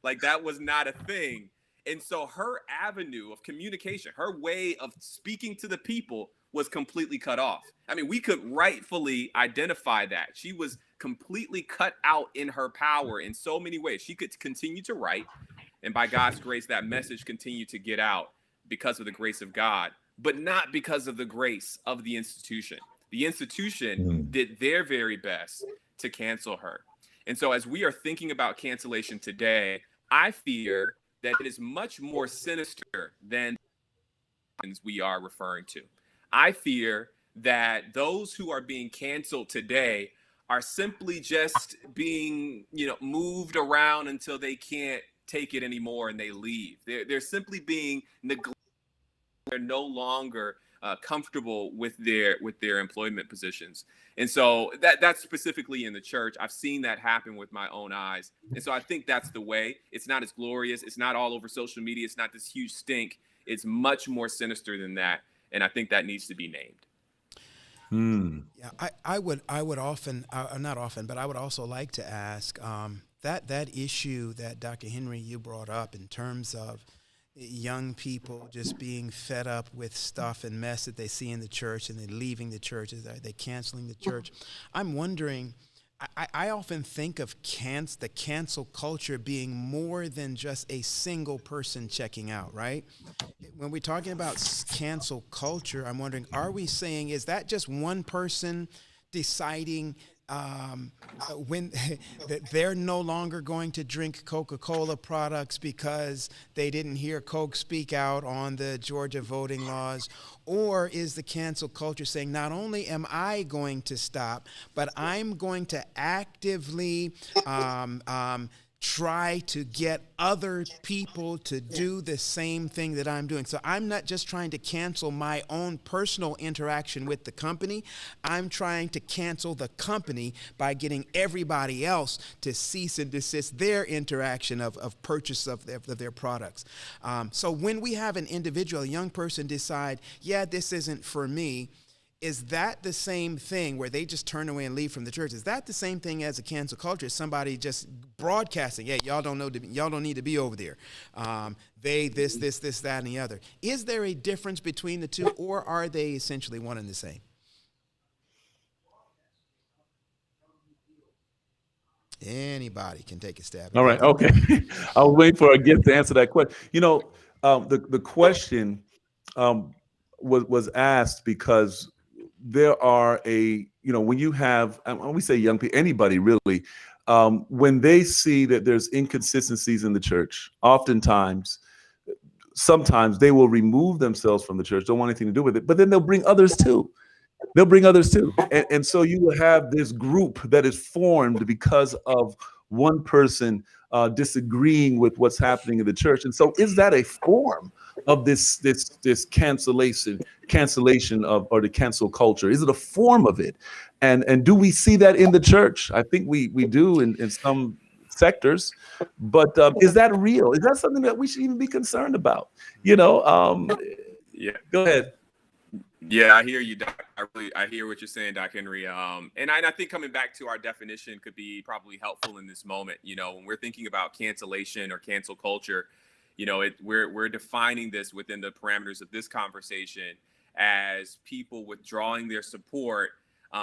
Like that was not a thing. And so her avenue of communication, her way of speaking to the people was completely cut off. I mean, we could rightfully identify that. She was completely cut out in her power in so many ways. She could continue to write, and by God's grace, that message continued to get out because of the grace of God, but not because of the grace of the institution. The institution did their very best to cancel her. And so as we are thinking about cancellation today, I fear that it is much more sinister than we are referring to. I fear that those who are being canceled today are simply just being, moved around until they can't take it anymore and they leave. They're simply being neglected. They're no longer comfortable with their employment positions. And so that's specifically in the church. I've seen that happen with my own eyes. And so I think that's the way. It's not as glorious. It's not all over social media. It's not this huge stink. It's much more sinister than that. And I think that needs to be named. Yeah, I would often, not often, but I would also like to ask that issue that Dr. Henry, you brought up in terms of young people just being fed up with stuff and mess that they see in the church, and they're leaving the church, they're canceling the church. I'm wondering, I often think of the cancel culture being more than just a single person checking out, right? When we're talking about cancel culture, I'm wondering, are we saying, is that just one person deciding when that they're no longer going to drink Coca-Cola products because they didn't hear Coke speak out on the Georgia voting laws? Or is the cancel culture saying, not only am I going to stop, but I'm going to actively try to get other people to do the same thing that I'm doing. So I'm not just trying to cancel my own personal interaction with the company. I'm trying to cancel the company by getting everybody else to cease and desist their interaction of purchase of their products. So when we have an individual, a young person decide, yeah, this isn't for me, is that the same thing where they just turn away and leave from the church? Is that the same thing as a cancel culture? Is somebody just broadcasting, hey, y'all don't need to be over there. This, that, and the other. Is there a difference between the two, or are they essentially one and the same? Anybody can take a stab. All right. Okay. I'll wait for a guest to answer that question. The question was asked because there are when you have, when we say young people, anybody really, when they see that there's inconsistencies in the church, oftentimes sometimes they will remove themselves from the church, don't want anything to do with it, but then they'll bring others too. They'll bring others too. And so you will have this group that is formed because of one person disagreeing with what's happening in the church. And so is that a form of this cancellation of, or the cancel culture? Is it a form of it? And do we see that in the church? I think we do in some sectors, but is that real? Is that something that we should even be concerned about? You know, Yeah. Go ahead. Yeah, I hear you, Doc. I hear what you're saying, Doc Henry. And I think coming back to our definition could be probably helpful in this moment. You know, when we're thinking about cancellation or cancel culture, you know, we're defining this within the parameters of this conversation as people withdrawing their support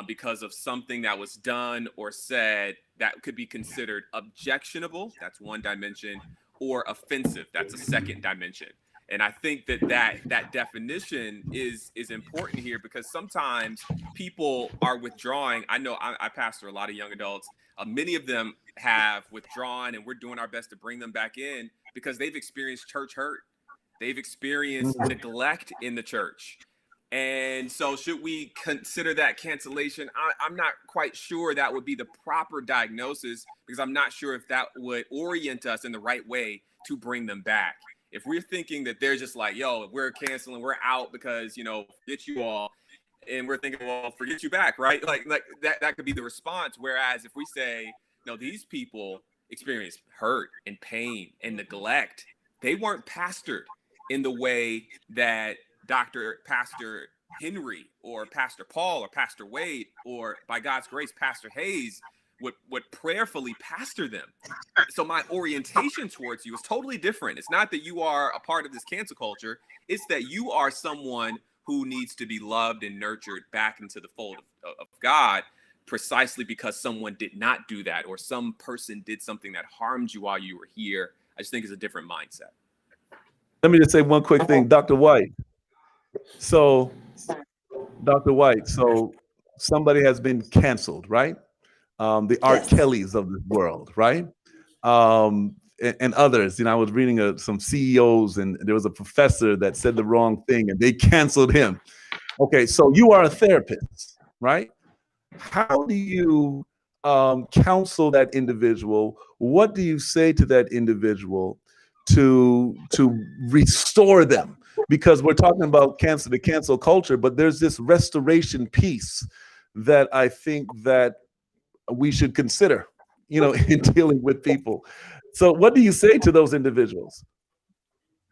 because of something that was done or said that could be considered objectionable. That's one dimension, or offensive. That's a second dimension. And I think that definition is important here, because sometimes people are withdrawing. I know I pastor a lot of young adults. Many of them have withdrawn, and we're doing our best to bring them back in because they've experienced church hurt. They've experienced neglect in the church. And so should we consider that cancellation? I'm not quite sure that would be the proper diagnosis, because I'm not sure if that would orient us in the right way to bring them back. If we're thinking that they're just like, yo, we're canceling, we're out because, you know, forget you all. And we're thinking, well, forget you back, right? Like that could be the response. Whereas if we say, no, these people experienced hurt and pain and neglect. They weren't pastored in the way that Pastor Henry or Pastor Paul or Pastor Wade, or by God's grace, Pastor Hayes would prayerfully pastor them. So my orientation towards you is totally different. It's not that you are a part of this cancel culture. It's that you are someone who needs to be loved and nurtured back into the fold of God, precisely because someone did not do that, or some person did something that harmed you while you were here. I just think it's a different mindset. Let me just say one quick thing, Dr. White. So, Dr. White, so somebody has been canceled, right? The Art Kellys of the world, right? And others. You know, I was reading some CEOs, and there was a professor that said the wrong thing, and they canceled him. Okay, so you are a therapist, right? How do you counsel that individual? What do you say to that individual to restore them? Because we're talking about the cancel culture, but there's this restoration piece that I think that we should consider, you know, in dealing with people. So what do you say to those individuals?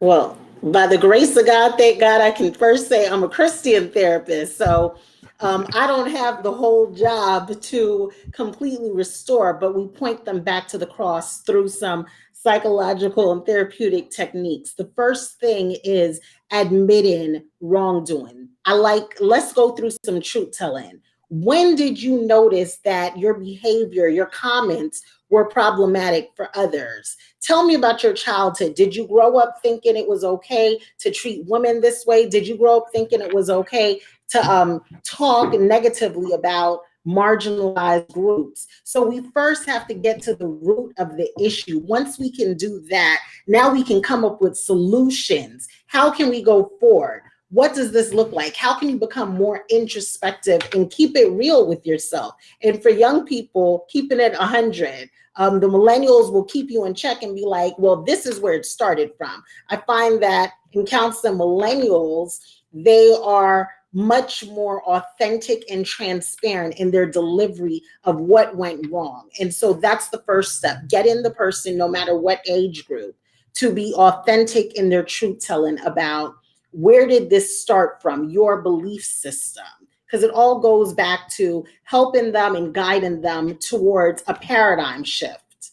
Well, by the grace of God, thank God, I can first say I'm a Christian therapist. So I don't have the whole job to completely restore, but we point them back to the cross through some psychological and therapeutic techniques. The first thing is admitting wrongdoing. Let's go through some truth telling. When did you notice that your behavior, your comments were problematic for others? Tell me about your childhood. Did you grow up thinking it was okay to treat women this way? Did you grow up thinking it was okay to talk negatively about marginalized groups? So we first have to get to the root of the issue. Once we can do that, now we can come up with solutions. How can we go forward? What does this look like? How can you become more introspective and keep it real with yourself? And for young people, keeping it 100. The millennials will keep you in check and be like, well, this is where it started from. I find that in counseling millennials, they are much more authentic and transparent in their delivery of what went wrong. And so that's the first step. Get in the person, no matter what age group, to be authentic in their truth telling about where did this start from, your belief system? Because it all goes back to helping them and guiding them towards a paradigm shift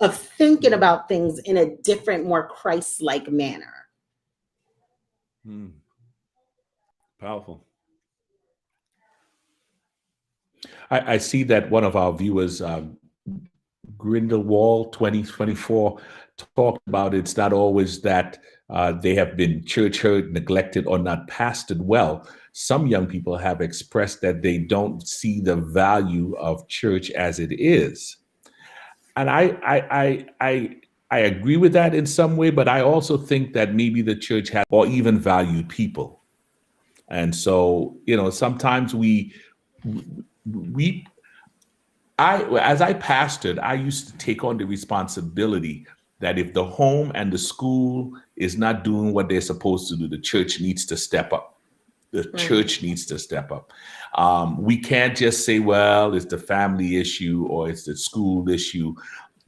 of thinking about things in a different, more Christ-like manner. Powerful. I see that one of our viewers, Grindelwald 2024, talked about it's not always that they have been church hurt, neglected, or not pastored well. Some young people have expressed that they don't see the value of church as it is. And I I agree with that in some way, but I also think that maybe the church has or even valued people. And so, sometimes as I pastored, I used to take on the responsibility that if the home and the school is not doing what they're supposed to do, the church needs to step up. The church needs to step up. We can't just say, well, it's the family issue or it's the school issue.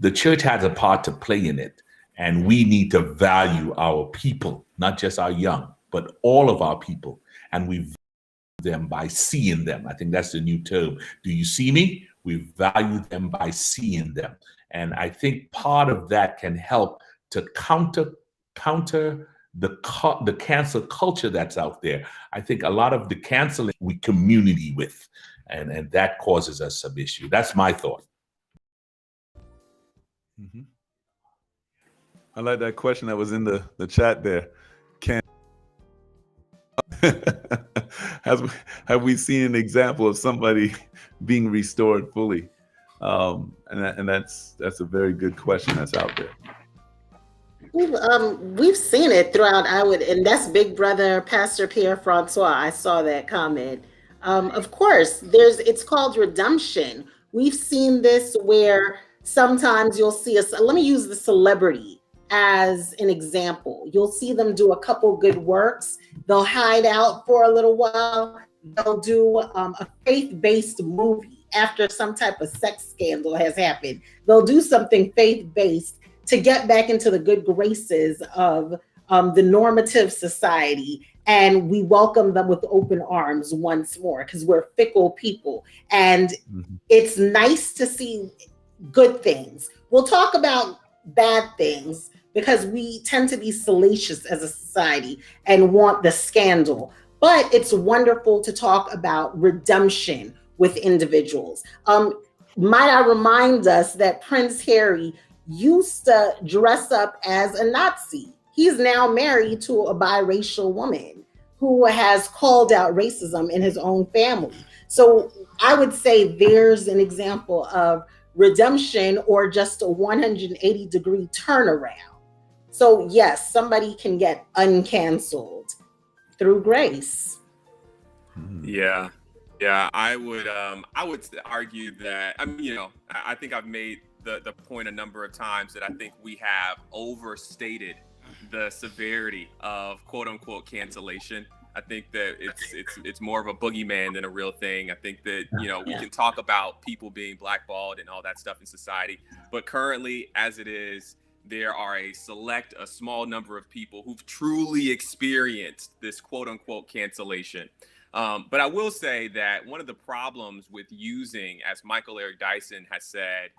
The church has a part to play in it, and we need to value our people, not just our young, but all of our people. And we value them by seeing them. I think that's the new term. Do you see me? We value them by seeing them. And I think part of that can help to counter the cancel culture that's out there. I think a lot of the canceling we community with, and that causes us some issue. That's my thought. Mm-hmm. I like that question that was in the chat there. Have we seen an example of somebody being restored fully? And that's a very good question that's out there. We've seen it throughout. And that's Big Brother Pastor Pierre Francois. I saw that comment. Of course, it's called redemption. We've seen this where sometimes you'll see us. Let me use the celebrity as an example. You'll see them do a couple good works. They'll hide out for a little while. They'll do a faith-based movie after some type of sex scandal has happened. They'll do something faith-based to get back into the good graces of the normative society. And we welcome them with open arms once more because we're fickle people. And it's nice to see good things. We'll talk about bad things because we tend to be salacious as a society and want the scandal. But it's wonderful to talk about redemption with individuals. Might I remind us that Prince Harry used to dress up as a Nazi. He's now married to a biracial woman who has called out racism in his own family. So I would say there's an example of redemption or just a 180-degree turnaround. So yes, somebody can get uncanceled through grace. Yeah, I would argue that, I think I've made the point a number of times that I think we have overstated the severity of quote unquote cancellation. I think that it's more of a boogeyman than a real thing. I think that, we can talk about people being blackballed and all that stuff in society, but currently as it is, there are a small number of people who've truly experienced this quote unquote cancellation. But I will say that one of the problems with using, as Michael Eric Dyson has said,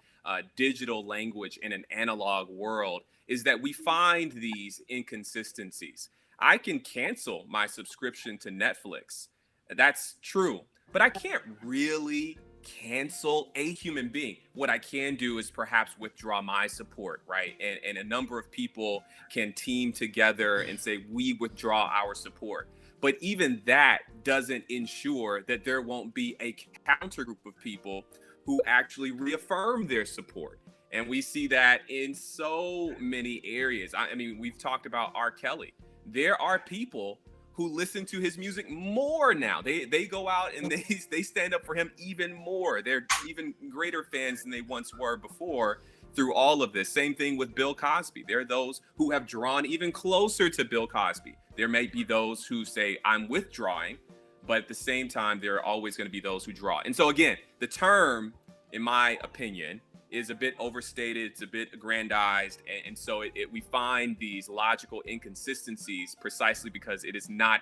digital language in an analog world is that we find these inconsistencies. I can cancel my subscription to Netflix. That's true, but I can't really cancel a human being. What I can do is perhaps withdraw my support, right? And a number of people can team together and say, we withdraw our support. But even that doesn't ensure that there won't be a counter group of people who actually reaffirm their support. And we see that in so many areas. I mean, we've talked about R. Kelly. There are people who listen to his music more now. They go out and they stand up for him even more. They're even greater fans than they once were before through all of this. Same thing with Bill Cosby. There are those who have drawn even closer to Bill Cosby. There may be those who say, I'm withdrawing, but at the same time, there are always going to be those who draw. And so again, the term, in my opinion, is a bit overstated, it's a bit aggrandized, and so we find these logical inconsistencies precisely because it is not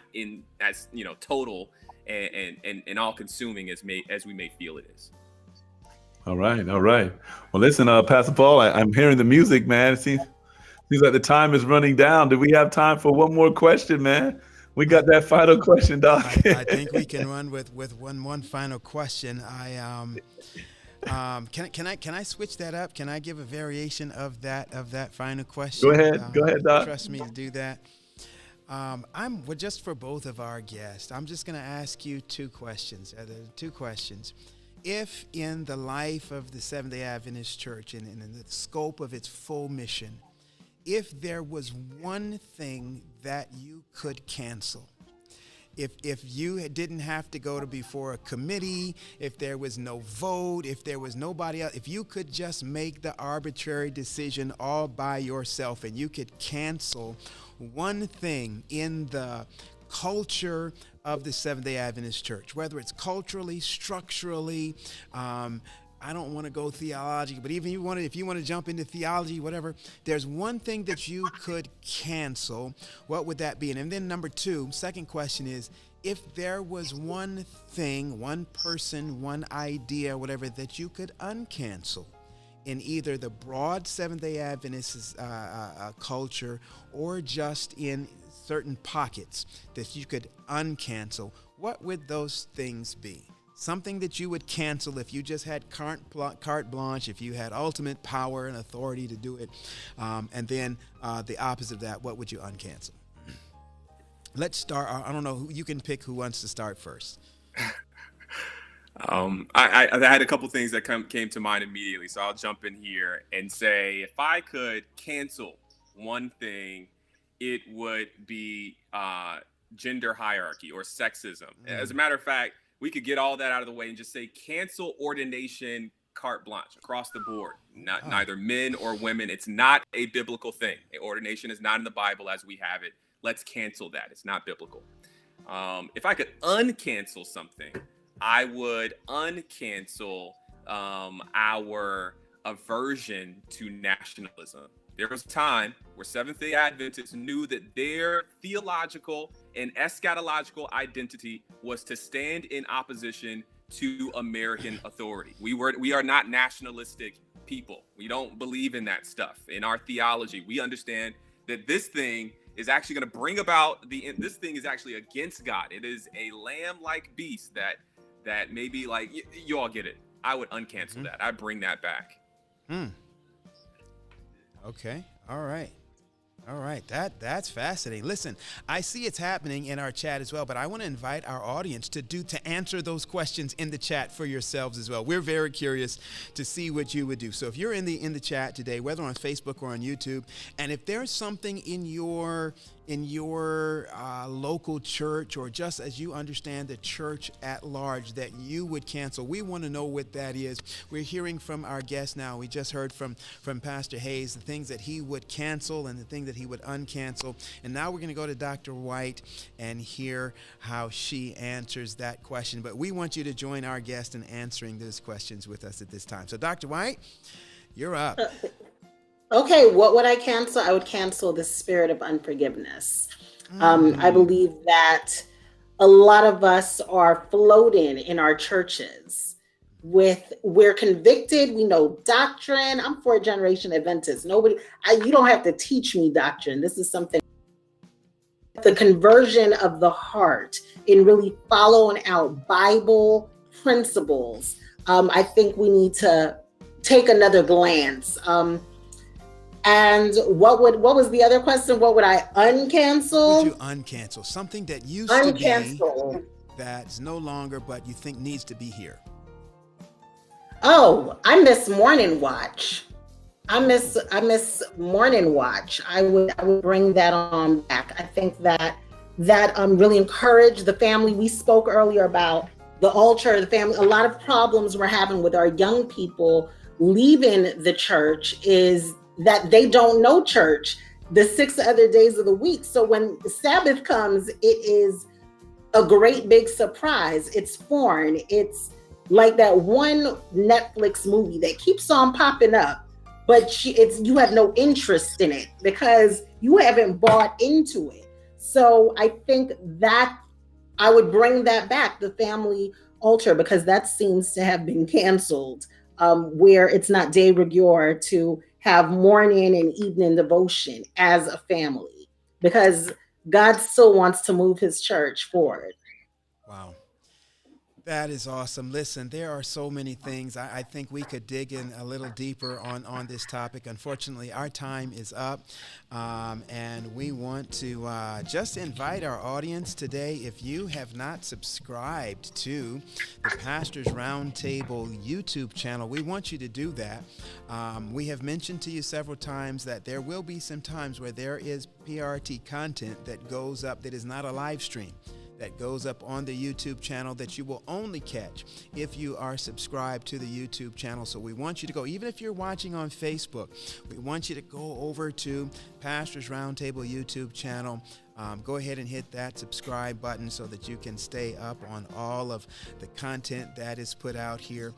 as total and all-consuming as we may feel it is. All right. Well, listen, Pastor Paul, I'm hearing the music, man. It seems like the time is running down. Do we have time for one more question, man? We got that final question, Doc. I think we can run with one final question. Can I switch that up? Can I give a variation of that final question? Go ahead, Doc. Trust me to do that. Just for both of our guests, I'm just going to ask you two questions. If in the life of the Seventh-day Adventist Church and in the scope of its full mission, if there was one thing that you could cancel, if you didn't have to go to before a committee, if there was no vote, if there was nobody else, if you could just make the arbitrary decision all by yourself and you could cancel one thing in the culture of the Seventh-day Adventist Church, whether it's culturally, structurally, I don't want to go theology, but even if you want to jump into theology, whatever, there's one thing that you could cancel, what would that be? And then number two, second question is, if there was one thing, one person, one idea, whatever, that you could uncancel in either the broad Seventh-day Adventist culture or just in certain pockets that you could uncancel, what would those things be? Something that you would cancel if you just had carte blanche, if you had ultimate power and authority to do it. And then the opposite of that, what would you uncancel? Let's start. I don't know. You can pick who wants to start first. I had a couple things that came to mind immediately, so I'll jump in here and say, if I could cancel one thing, it would be gender hierarchy or sexism. As a matter of fact, we could get all that out of the way and just say cancel ordination carte blanche across the board. Neither men or women. It's not a biblical thing. Ordination is not in the Bible as we have it. Let's cancel that. It's not biblical. If I could uncancel something, I would uncancel our aversion to nationalism. There was a time where Seventh-day Adventists knew that their theological and eschatological identity was to stand in opposition to American authority. We are not nationalistic people. We don't believe in that stuff. In our theology, we understand that this thing is actually going to bring about this thing is actually against God. It is a lamb-like beast that maybe, like, you all get it. I would uncancel that. I'd bring that back. Okay. All right. That's fascinating. Listen, I see it's happening in our chat as well, but I want to invite our audience to answer those questions in the chat for yourselves as well. We're very curious to see what you would do. So if you're in the chat today, whether on Facebook or on YouTube, and if there's something in your local church, or just as you understand the church at large, that you would cancel, we want to know what that is. We're hearing from our guest now. We just heard from Pastor Hayes, the things that he would cancel and the things that he would uncancel. And now we're going to go to Dr. White and hear how she answers that question. But we want you to join our guest in answering those questions with us at this time. So Dr. White, you're up. Okay, what would I cancel? I would cancel the spirit of unforgiveness. I believe that a lot of us are floating in our churches we're convicted, we know doctrine. I'm fourth generation Adventist. You don't have to teach me doctrine. This is something, the conversion of the heart in really following out Bible principles. I think we need to take another glance. And what was the other question? What would I uncancel? Would you uncancel something that used to be that's no longer, but you think needs to be here? Oh, I miss Morning Watch. I miss Morning Watch. I would bring that on back. I think that really encouraged the family. We spoke earlier about the altar, the family. A lot of problems we're having with our young people leaving the church is that they don't know church the 6 other days of the week. So when Sabbath comes, it is a great big surprise. It's foreign. It's like that one Netflix movie that keeps on popping up, but you have no interest in it because you haven't bought into it. So I think that I would bring that back, the family altar, because that seems to have been canceled, where it's not de rigueur to have morning and evening devotion as a family, because God still wants to move his church forward. Wow. That is awesome. Listen, there are so many things. I think we could dig in a little deeper on this topic. Unfortunately, our time is up, and we want to just invite our audience today. If you have not subscribed to the Pastors Roundtable YouTube channel, we want you to do that. We have mentioned to you several times that there will be some times where there is PRT content that goes up that is not a live stream, that goes up on the YouTube channel that you will only catch if you are subscribed to the YouTube channel. So we want you to go, even if you're watching on Facebook, we want you to go over to Pastors Roundtable YouTube channel. Go ahead and hit that subscribe button so that you can stay up on all of the content that is put out here.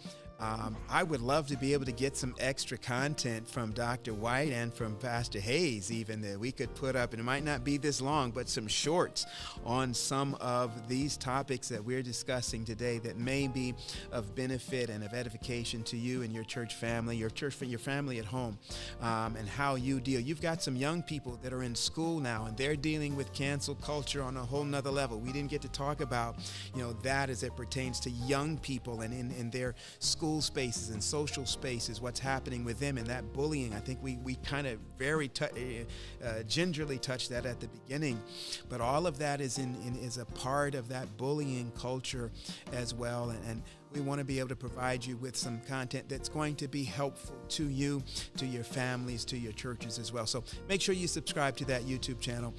I would love to be able to get some extra content from Dr. White and from Pastor Hayes, even that we could put up, and it might not be this long, but some shorts on some of these topics that we're discussing today that may be of benefit and of edification to you and your church family, your family at home, and how you deal. You've got some young people that are in school now, and they're dealing with cancel culture on a whole nother level. We didn't get to talk about, that as it pertains to young people and in their school spaces and social spaces, what's happening with them and that bullying. I think we kind of very gingerly touched that at the beginning, but all of that is is a part of that bullying culture as well, and we want to be able to provide you with some content that's going to be helpful to you, to your families, to your churches as well. So make sure you subscribe to that YouTube channel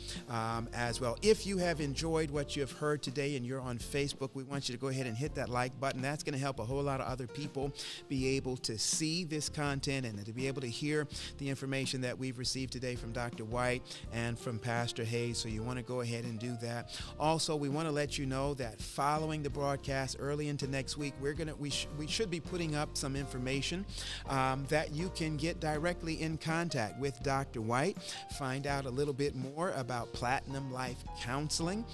as well. If you have enjoyed what you have heard today and you're on Facebook, we want you to go ahead and hit that like button. That's going to help a whole lot of other people be able to see this content and to be able to hear the information that we've received today from Dr. White and from Pastor Hayes. So you want to go ahead and do that. Also, we want to let you know that following the broadcast early into next week, we should be putting up some information that you can get directly in contact with Dr. White, find out a little bit more about Platinum Life Counseling.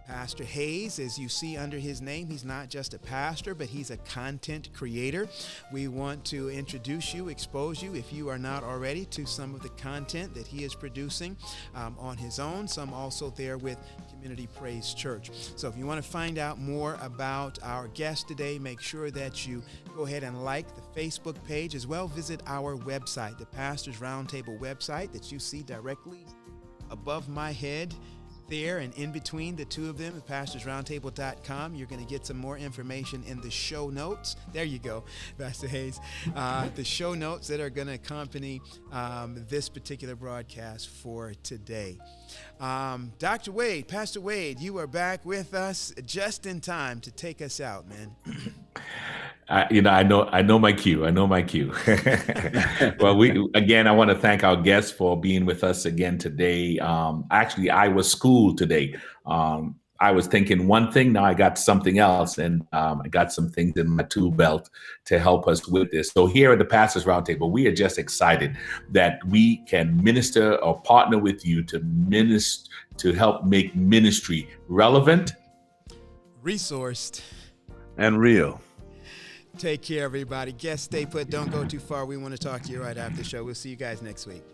Pastor Hayes, as you see under his name, he's not just a pastor, but he's a content creator. We want to introduce you, expose you, if you are not already, to some of the content that he is producing on his own, some also there with Community Praise Church. So if you want to find out more about our guest today, make sure that you go ahead and like the Facebook page, as well visit our website, the Pastors Roundtable website that you see directly above my head there, and in between the two of them at pastorsroundtable.com. You're going to get some more information in the show notes. There you go, Pastor Hayes. The show notes that are going to accompany this particular broadcast for today. Dr. Wade, Pastor Wade, you are back with us just in time to take us out, man. I know my cue. I know my cue. Well, I want to thank our guests for being with us again today. Actually, I was schooled today. I was thinking one thing, now I got something else, and I got some things in my tool belt to help us with this. So here at the Pastors Roundtable, we are just excited that we can minister or partner with you to help make ministry relevant, resourced, and real. Take care, everybody. Guests, stay put. Don't go too far. We want to talk to you right after the show. We'll see you guys next week.